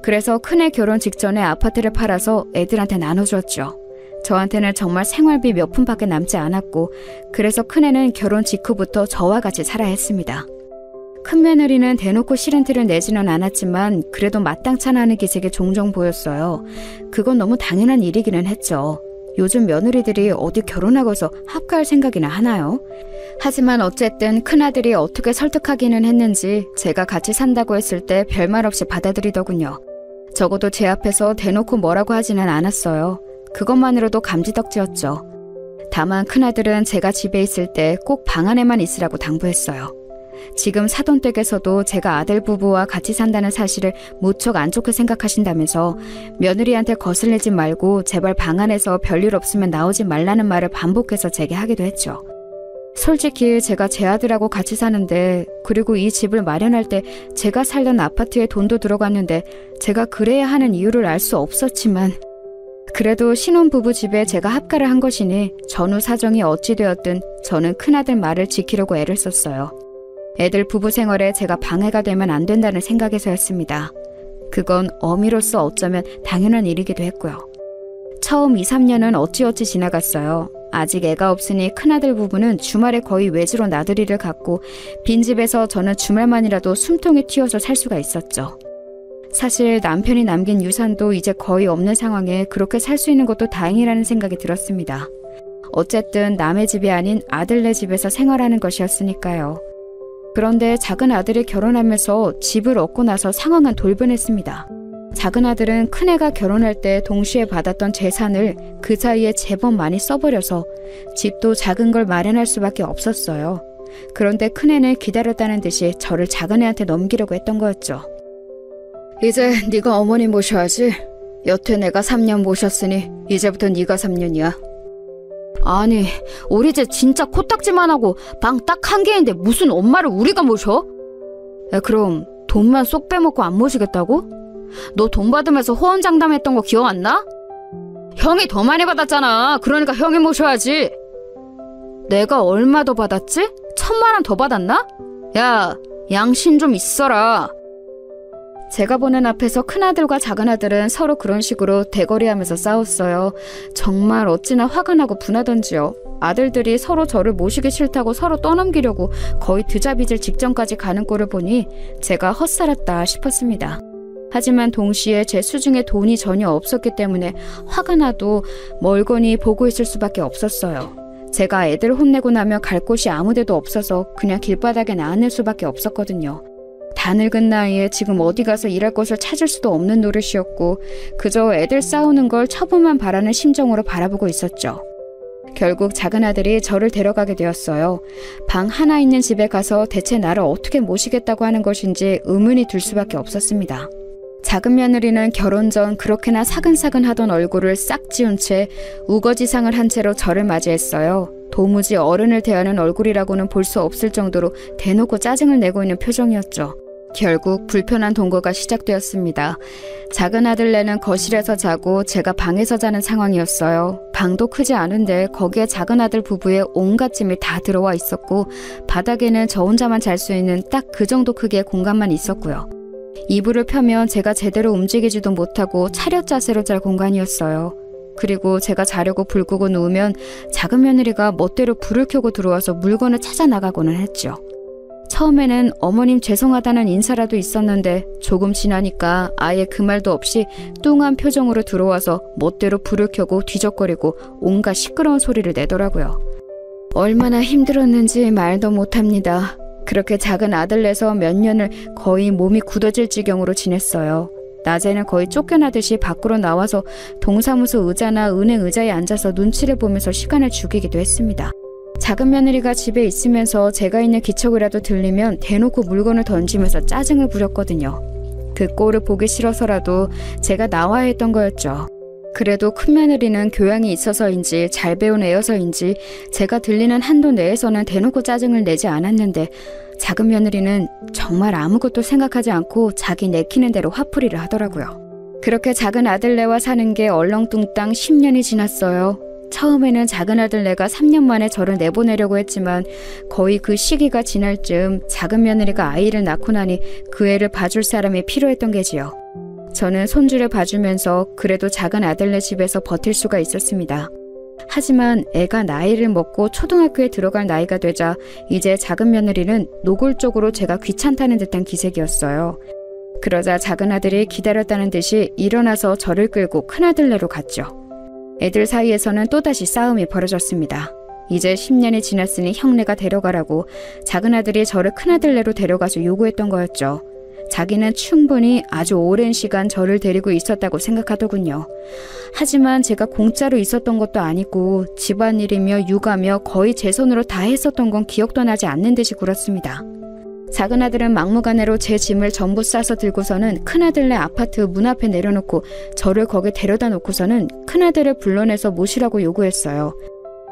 그래서 큰애 결혼 직전에 아파트를 팔아서 애들한테 나눠주었죠. 저한테는 정말 생활비 몇 푼밖에 남지 않았고 그래서 큰애는 결혼 직후부터 저와 같이 살아야 했습니다. 큰며느리는 대놓고 싫은 티를 내지는 않았지만 그래도 마땅찮아하는 기색이 종종 보였어요. 그건 너무 당연한 일이기는 했죠. 요즘 며느리들이 어디 결혼하고서 합가할 생각이나 하나요? 하지만 어쨌든 큰아들이 어떻게 설득하기는 했는지 제가 같이 산다고 했을 때 별말 없이 받아들이더군요. 적어도 제 앞에서 대놓고 뭐라고 하지는 않았어요. 그것만으로도 감지덕지였죠. 다만 큰아들은 제가 집에 있을 때 꼭 방 안에만 있으라고 당부했어요. 지금 사돈댁에서도 제가 아들 부부와 같이 산다는 사실을 무척 안 좋게 생각하신다면서 며느리한테 거슬리지 말고 제발 방 안에서 별일 없으면 나오지 말라는 말을 반복해서 제게 하기도 했죠. 솔직히 제가 제 아들하고 같이 사는데, 그리고 이 집을 마련할 때 제가 살던 아파트에 돈도 들어갔는데 제가 그래야 하는 이유를 알 수 없었지만, 그래도 신혼부부 집에 제가 합가를 한 것이니 전후 사정이 어찌 되었든 저는 큰아들 말을 지키려고 애를 썼어요. 애들 부부 생활에 제가 방해가 되면 안 된다는 생각에서였습니다. 그건 어미로서 어쩌면 당연한 일이기도 했고요. 처음 2, 3년은 어찌어찌 지나갔어요. 아직 애가 없으니 큰아들 부부는 주말에 거의 외지로 나들이를 갔고 빈집에서 저는 주말만이라도 숨통이 튀어서 살 수가 있었죠. 사실 남편이 남긴 유산도 이제 거의 없는 상황에 그렇게 살 수 있는 것도 다행이라는 생각이 들었습니다. 어쨌든 남의 집이 아닌 아들네 집에서 생활하는 것이었으니까요. 그런데 작은 아들이 결혼하면서 집을 얻고 나서 상황은 돌변했습니다. 작은 아들은 큰애가 결혼할 때 동시에 받았던 재산을 그 사이에 제법 많이 써버려서 집도 작은 걸 마련할 수밖에 없었어요. 그런데 큰애는 기다렸다는 듯이 저를 작은애한테 넘기려고 했던 거였죠. 이제 네가 어머니 모셔야지. 여태 내가 3년 모셨으니 이제부터 네가 3년이야. 아니, 우리 집 진짜 코딱지만 하고 방 딱 한 개인데 무슨 엄마를 우리가 모셔? 그럼 돈만 쏙 빼먹고 안 모시겠다고? 너 돈 받으면서 호언장담했던 거 기억 안 나? 형이 더 많이 받았잖아. 그러니까 형이 모셔야지. 내가 얼마 더 받았지? 1,000만 원 더 받았나? 야, 양심 좀 있어라. 제가 보는 앞에서 큰아들과 작은아들은 서로 그런 식으로 대거리하면서 싸웠어요. 정말 어찌나 화가 나고 분하던지요. 아들들이 서로 저를 모시기 싫다고 서로 떠넘기려고 거의 드자빚을 직전까지 가는 꼴을 보니 제가 헛살았다 싶었습니다. 하지만 동시에 제 수중에 돈이 전혀 없었기 때문에 화가 나도 멀거니 보고 있을 수밖에 없었어요. 제가 애들 혼내고 나면 갈 곳이 아무 데도 없어서 그냥 길바닥에 나앉을 수밖에 없었거든요. 다 늙은 나이에 지금 어디 가서 일할 곳을 찾을 수도 없는 노릇이었고 그저 애들 싸우는 걸 처분만 바라는 심정으로 바라보고 있었죠. 결국 작은 아들이 저를 데려가게 되었어요. 방 하나 있는 집에 가서 대체 나를 어떻게 모시겠다고 하는 것인지 의문이 들 수밖에 없었습니다. 작은 며느리는 결혼 전 그렇게나 사근사근 하던 얼굴을 싹 지운 채 우거지상을 한 채로 저를 맞이했어요. 도무지 어른을 대하는 얼굴이라고는 볼 수 없을 정도로 대놓고 짜증을 내고 있는 표정이었죠. 결국 불편한 동거가 시작되었습니다. 작은 아들네는 거실에서 자고 제가 방에서 자는 상황이었어요. 방도 크지 않은데 거기에 작은 아들 부부의 온갖 짐이 다 들어와 있었고 바닥에는 저 혼자만 잘 수 있는 딱 그 정도 크기의 공간만 있었고요. 이불을 펴면 제가 제대로 움직이지도 못하고 차렷 자세로 잘 공간이었어요. 그리고 제가 자려고 불 끄고 누우면 작은 며느리가 멋대로 불을 켜고 들어와서 물건을 찾아 나가고는 했죠. 처음에는 어머님 죄송하다는 인사라도 있었는데 조금 지나니까 아예 그 말도 없이 뚱한 표정으로 들어와서 멋대로 불을 켜고 뒤적거리고 온갖 시끄러운 소리를 내더라고요. 얼마나 힘들었는지 말도 못합니다. 그렇게 작은 아들 내서 몇 년을 거의 몸이 굳어질 지경으로 지냈어요. 낮에는 거의 쫓겨나듯이 밖으로 나와서 동사무소 의자나 은행 의자에 앉아서 눈치를 보면서 시간을 죽이기도 했습니다. 작은 며느리가 집에 있으면서 제가 있는 기척이라도 들리면 대놓고 물건을 던지면서 짜증을 부렸거든요. 그 꼴을 보기 싫어서라도 제가 나와야 했던 거였죠. 그래도 큰 며느리는 교양이 있어서인지 잘 배운 애여서인지 제가 들리는 한도 내에서는 대놓고 짜증을 내지 않았는데 작은 며느리는 정말 아무것도 생각하지 않고 자기 내키는 대로 화풀이를 하더라고요. 그렇게 작은 아들네와 사는 게 얼렁뚱땅 10년이 지났어요. 처음에는 작은 아들네가 3년 만에 저를 내보내려고 했지만 거의 그 시기가 지날 즈음 작은 며느리가 아이를 낳고 나니 그 애를 봐줄 사람이 필요했던 게지요. 저는 손주를 봐주면서 그래도 작은 아들네 집에서 버틸 수가 있었습니다. 하지만 애가 나이를 먹고 초등학교에 들어갈 나이가 되자 이제 작은 며느리는 노골적으로 제가 귀찮다는 듯한 기색이었어요. 그러자 작은 아들이 기다렸다는 듯이 일어나서 저를 끌고 큰아들네로 갔죠. 애들 사이에서는 또다시 싸움이 벌어졌습니다. 이제 10년이 지났으니 형네가 데려가라고 작은 아들이 저를 큰아들네로 데려가서 요구했던 거였죠. 자기는 충분히 아주 오랜 시간 저를 데리고 있었다고 생각하더군요. 하지만 제가 공짜로 있었던 것도 아니고 집안일이며 육아며 거의 제 손으로 다 했었던 건 기억도 나지 않는 듯이 굴었습니다. 작은 아들은 막무가내로 제 짐을 전부 싸서 들고서는 큰아들네 아파트 문 앞에 내려놓고 저를 거기 데려다 놓고서는 큰아들을 불러내서 모시라고 요구했어요.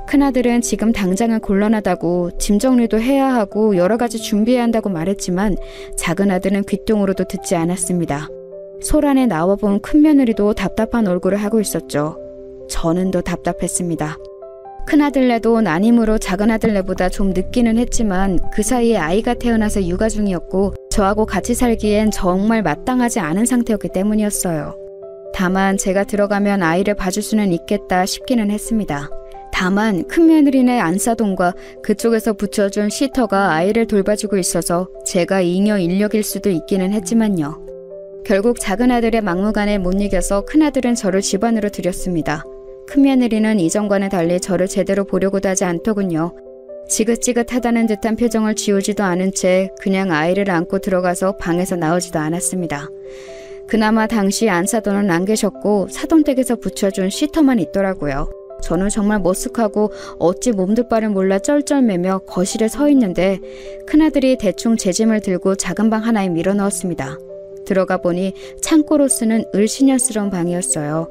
큰아들은 지금 당장은 곤란하다고 짐 정리도 해야 하고 여러 가지 준비해야 한다고 말했지만 작은 아들은 귓등으로도 듣지 않았습니다. 소란에 나와본 큰며느리도 답답한 얼굴을 하고 있었죠. 저는 더 답답했습니다. 큰아들네도 난임으로 작은아들네보다 좀 늦기는 했지만 그 사이에 아이가 태어나서 육아 중이었고 저하고 같이 살기엔 정말 마땅하지 않은 상태였기 때문이었어요. 다만 제가 들어가면 아이를 봐줄 수는 있겠다 싶기는 했습니다. 다만 큰며느리네 안사돈과 그쪽에서 붙여준 시터가 아이를 돌봐주고 있어서 제가 잉여 인력일 수도 있기는 했지만요. 결국 작은아들의 막무가내 못 이겨서 큰아들은 저를 집 안으로 들였습니다. 큰며느리는 이전과는 달리 저를 제대로 보려고도 하지 않더군요. 지긋지긋하다는 듯한 표정을 지우지도 않은 채 그냥 아이를 안고 들어가서 방에서 나오지도 않았습니다. 그나마 당시 안사돈은 안 계셨고 사돈댁에서 붙여준 시터만 있더라고요. 저는 정말 머쓱하고 어찌 몸둘 바를 몰라 쩔쩔매며 거실에 서 있는데 큰아들이 대충 제 짐을 들고 작은 방 하나에 밀어넣었습니다. 들어가 보니 창고로 쓰는 을씨년스러운 방이었어요.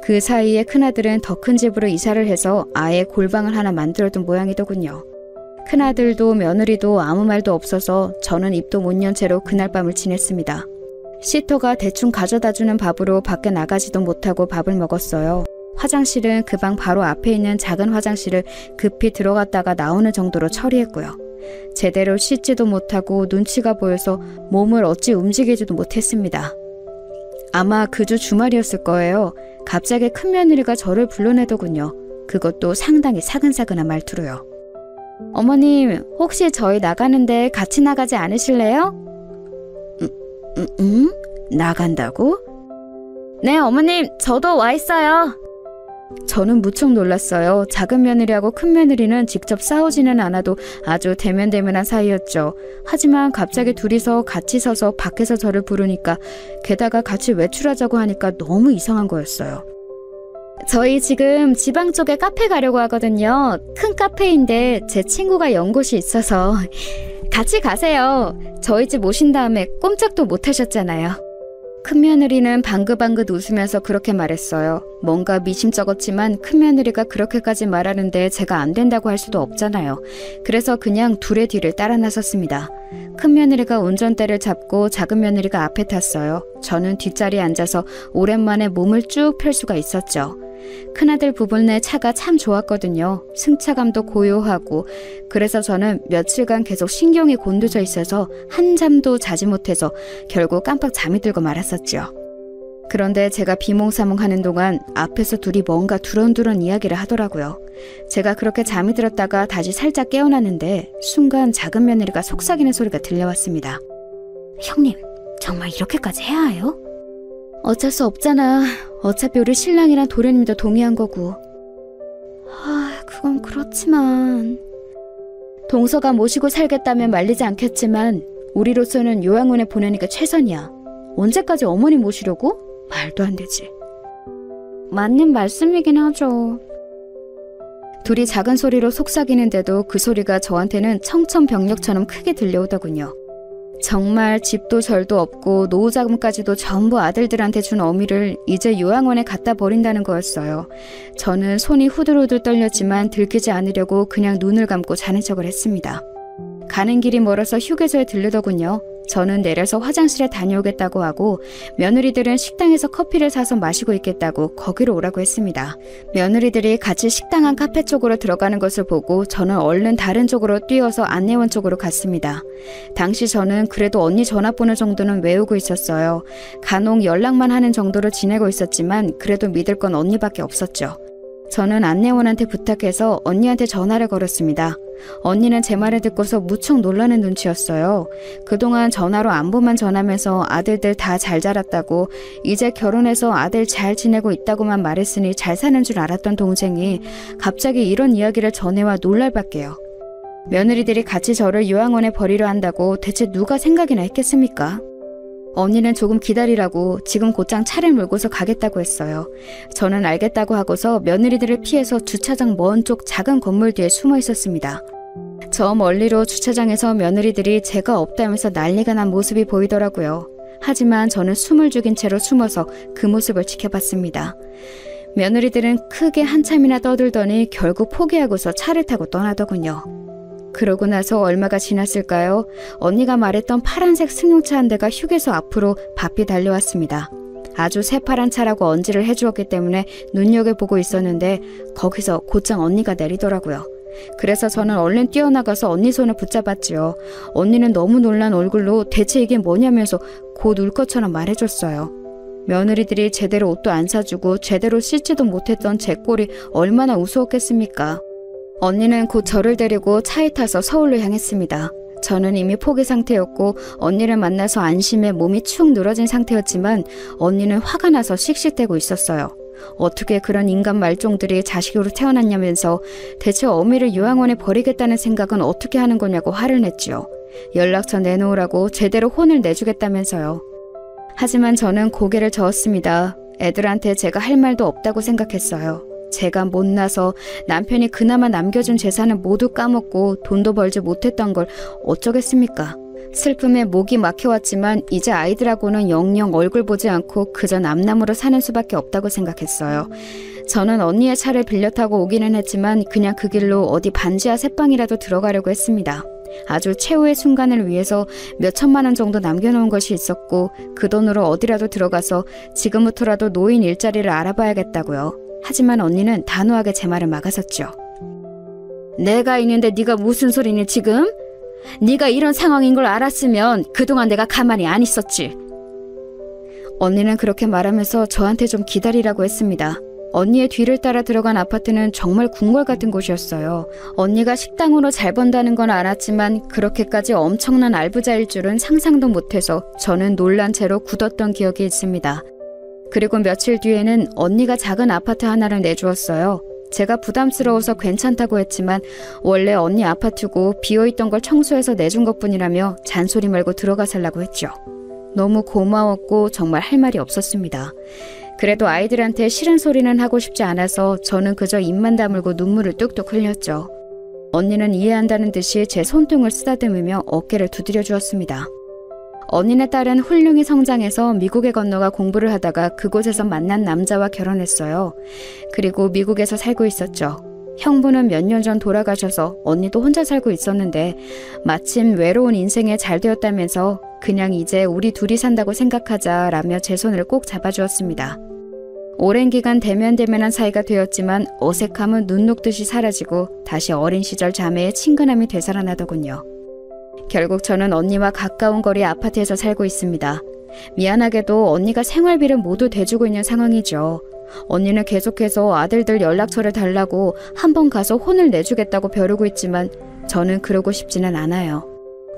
그 사이에 큰아들은 더 큰 집으로 이사를 해서 아예 골방을 하나 만들어둔 모양이더군요. 큰아들도 며느리도 아무 말도 없어서 저는 입도 못 연 채로 그날 밤을 지냈습니다. 시터가 대충 가져다주는 밥으로 밖에 나가지도 못하고 밥을 먹었어요. 화장실은 그 방 바로 앞에 있는 작은 화장실을 급히 들어갔다가 나오는 정도로 처리했고요. 제대로 씻지도 못하고 눈치가 보여서 몸을 어찌 움직이지도 못했습니다. 아마 그 주 주말이었을 거예요. 갑자기 큰며느리가 저를 불러내더군요. 그것도 상당히 사근사근한 말투로요. 어머님, 혹시 저희 나가는데 같이 나가지 않으실래요? 나간다고? 네, 어머님, 저도 와 있어요. 저는 무척 놀랐어요. 작은 며느리하고 큰 며느리는 직접 싸우지는 않아도 아주 대면대면한 사이였죠. 하지만 갑자기 둘이서 같이 서서 밖에서 저를 부르니까 게다가 같이 외출하자고 하니까 너무 이상한 거였어요. 저희 지금 지방 쪽에 카페 가려고 하거든요. 큰 카페인데 제 친구가 연 곳이 있어서 같이 가세요. 저희 집 오신 다음에 꼼짝도 못 하셨잖아요. 큰며느리는 방긋방긋 웃으면서 그렇게 말했어요. 뭔가 미심쩍었지만 큰며느리가 그렇게까지 말하는데 제가 안 된다고 할 수도 없잖아요. 그래서 그냥 둘의 뒤를 따라 나섰습니다. 큰며느리가 운전대를 잡고 작은며느리가 앞에 탔어요. 저는 뒷자리에 앉아서 오랜만에 몸을 쭉 펼 수가 있었죠. 큰아들 부부네 차가 참 좋았거든요. 승차감도 고요하고. 그래서 저는 며칠간 계속 신경이 곤두져 있어서 한잠도 자지 못해서 결국 깜빡 잠이 들고 말았었죠. 그런데 제가 비몽사몽하는 동안 앞에서 둘이 뭔가 두런두런 이야기를 하더라고요. 제가 그렇게 잠이 들었다가 다시 살짝 깨어났는데 순간 작은 며느리가 속삭이는 소리가 들려왔습니다. 형님, 정말 이렇게까지 해야 해요? 어쩔 수 없잖아. 어차피 우리 신랑이랑 도련님도 동의한 거고. 그건 그렇지만... 동서가 모시고 살겠다면 말리지 않겠지만 우리로서는 요양원에 보내니까 최선이야. 언제까지 어머니 모시려고? 말도 안 되지. 맞는 말씀이긴 하죠. 둘이 작은 소리로 속삭이는데도 그 소리가 저한테는 청천벽력처럼 크게 들려오더군요. 정말 집도 절도 없고 노후자금까지도 전부 아들들한테 준 어미를 이제 요양원에 갖다 버린다는 거였어요. 저는 손이 후들후들 떨렸지만 들키지 않으려고 그냥 눈을 감고 자는 척을 했습니다. 가는 길이 멀어서 휴게소에 들르더군요. 저는 내려서 화장실에 다녀오겠다고 하고 며느리들은 식당에서 커피를 사서 마시고 있겠다고 거기로 오라고 했습니다. 며느리들이 같이 식당 안 카페 쪽으로 들어가는 것을 보고 저는 얼른 다른 쪽으로 뛰어서 안내원 쪽으로 갔습니다. 당시 저는 그래도 언니 전화번호 정도는 외우고 있었어요. 간혹 연락만 하는 정도로 지내고 있었지만 그래도 믿을 건 언니밖에 없었죠. 저는 안내원한테 부탁해서 언니한테 전화를 걸었습니다. 언니는 제 말을 듣고서 무척 놀라는 눈치였어요. 그동안 전화로 안부만 전하면서 아들들 다 잘 자랐다고, 이제 결혼해서 아들 잘 지내고 있다고만 말했으니 잘 사는 줄 알았던 동생이 갑자기 이런 이야기를 전해와 놀랄 밖에요. 며느리들이 같이 저를 요양원에 버리려 한다고 대체 누가 생각이나 했겠습니까? 언니는 조금 기다리라고 지금 곧장 차를 몰고서 가겠다고 했어요. 저는 알겠다고 하고서 며느리들을 피해서 주차장 먼 쪽 작은 건물 뒤에 숨어 있었습니다. 저 멀리로 주차장에서 며느리들이 제가 없다면서 난리가 난 모습이 보이더라고요. 하지만 저는 숨을 죽인 채로 숨어서 그 모습을 지켜봤습니다. 며느리들은 크게 한참이나 떠들더니 결국 포기하고서 차를 타고 떠나더군요. 그러고 나서 얼마가 지났을까요? 언니가 말했던 파란색 승용차 한 대가 휴게소 앞으로 바삐 달려왔습니다. 아주 새파란 차라고 언지를 해주었기 때문에 눈여겨보고 있었는데 거기서 곧장 언니가 내리더라고요. 그래서 저는 얼른 뛰어나가서 언니 손을 붙잡았지요. 언니는 너무 놀란 얼굴로 대체 이게 뭐냐면서 곧 울 것처럼 말해줬어요. 며느리들이 제대로 옷도 안 사주고 제대로 씻지도 못했던 제 꼴이 얼마나 우스웠겠습니까? 언니는 곧 저를 데리고 차에 타서 서울로 향했습니다. 저는 이미 포기 상태였고 언니를 만나서 안심해 몸이 축 늘어진 상태였지만 언니는 화가 나서 씩씩대고 있었어요. 어떻게 그런 인간 말종들이 자식으로 태어났냐면서 대체 어미를 요양원에 버리겠다는 생각은 어떻게 하는 거냐고 화를 냈지요. 연락처 내놓으라고 제대로 혼을 내주겠다면서요. 하지만 저는 고개를 저었습니다. 애들한테 제가 할 말도 없다고 생각했어요. 제가 못나서 남편이 그나마 남겨준 재산을 모두 까먹고 돈도 벌지 못했던 걸 어쩌겠습니까? 슬픔에 목이 막혀왔지만 이제 아이들하고는 영영 얼굴 보지 않고 그저 남남으로 사는 수밖에 없다고 생각했어요. 저는 언니의 차를 빌려 타고 오기는 했지만 그냥 그 길로 어디 반지하 새방이라도 들어가려고 했습니다. 아주 최후의 순간을 위해서 몇 천만 원 정도 남겨놓은 것이 있었고 그 돈으로 어디라도 들어가서 지금부터라도 노인 일자리를 알아봐야겠다고요. 하지만 언니는 단호하게 제 말을 막아섰죠. 내가 있는데 네가 무슨 소리니 지금? 네가 이런 상황인 걸 알았으면 그동안 내가 가만히 안 있었지. 언니는 그렇게 말하면서 저한테 좀 기다리라고 했습니다. 언니의 뒤를 따라 들어간 아파트는 정말 궁궐 같은 곳이었어요. 언니가 식당으로 잘 번다는 건 알았지만 그렇게까지 엄청난 알부자일 줄은 상상도 못해서 저는 놀란 채로 굳었던 기억이 있습니다. 그리고 며칠 뒤에는 언니가 작은 아파트 하나를 내주었어요. 제가 부담스러워서 괜찮다고 했지만 원래 언니 아파트고 비어있던 걸 청소해서 내준 것뿐이라며 잔소리 말고 들어가 살라고 했죠. 너무 고마웠고 정말 할 말이 없었습니다. 그래도 아이들한테 싫은 소리는 하고 싶지 않아서 저는 그저 입만 다물고 눈물을 뚝뚝 흘렸죠. 언니는 이해한다는 듯이 제 손등을 쓰다듬으며 어깨를 두드려 주었습니다. 언니네 딸은 훌륭히 성장해서 미국에 건너가 공부를 하다가 그곳에서 만난 남자와 결혼했어요. 그리고 미국에서 살고 있었죠. 형부는 몇 년 전 돌아가셔서 언니도 혼자 살고 있었는데 마침 외로운 인생에 잘 되었다면서 그냥 이제 우리 둘이 산다고 생각하자라며 제 손을 꼭 잡아주었습니다. 오랜 기간 대면대면한 사이가 되었지만 어색함은 눈 녹듯이 사라지고 다시 어린 시절 자매의 친근함이 되살아나더군요. 결국 저는 언니와 가까운 거리 아파트에서 살고 있습니다. 미안하게도 언니가 생활비를 모두 대주고 있는 상황이죠. 언니는 계속해서 아들들 연락처를 달라고 한번 가서 혼을 내주겠다고 벼르고 있지만 저는 그러고 싶지는 않아요.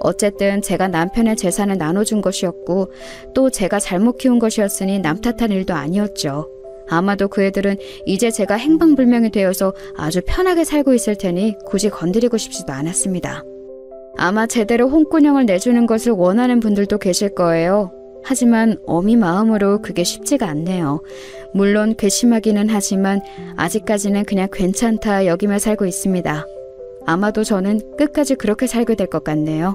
어쨌든 제가 남편의 재산을 나눠준 것이었고 또 제가 잘못 키운 것이었으니 남 탓한 일도 아니었죠. 아마도 그 애들은 이제 제가 행방불명이 되어서 아주 편하게 살고 있을 테니 굳이 건드리고 싶지도 않았습니다. 아마 제대로 혼꾸녕을 내주는 것을 원하는 분들도 계실 거예요. 하지만 어미 마음으로 그게 쉽지가 않네요. 물론 괘씸하기는 하지만 아직까지는 그냥 괜찮다 여기며 살고 있습니다. 아마도 저는 끝까지 그렇게 살게 될 것 같네요.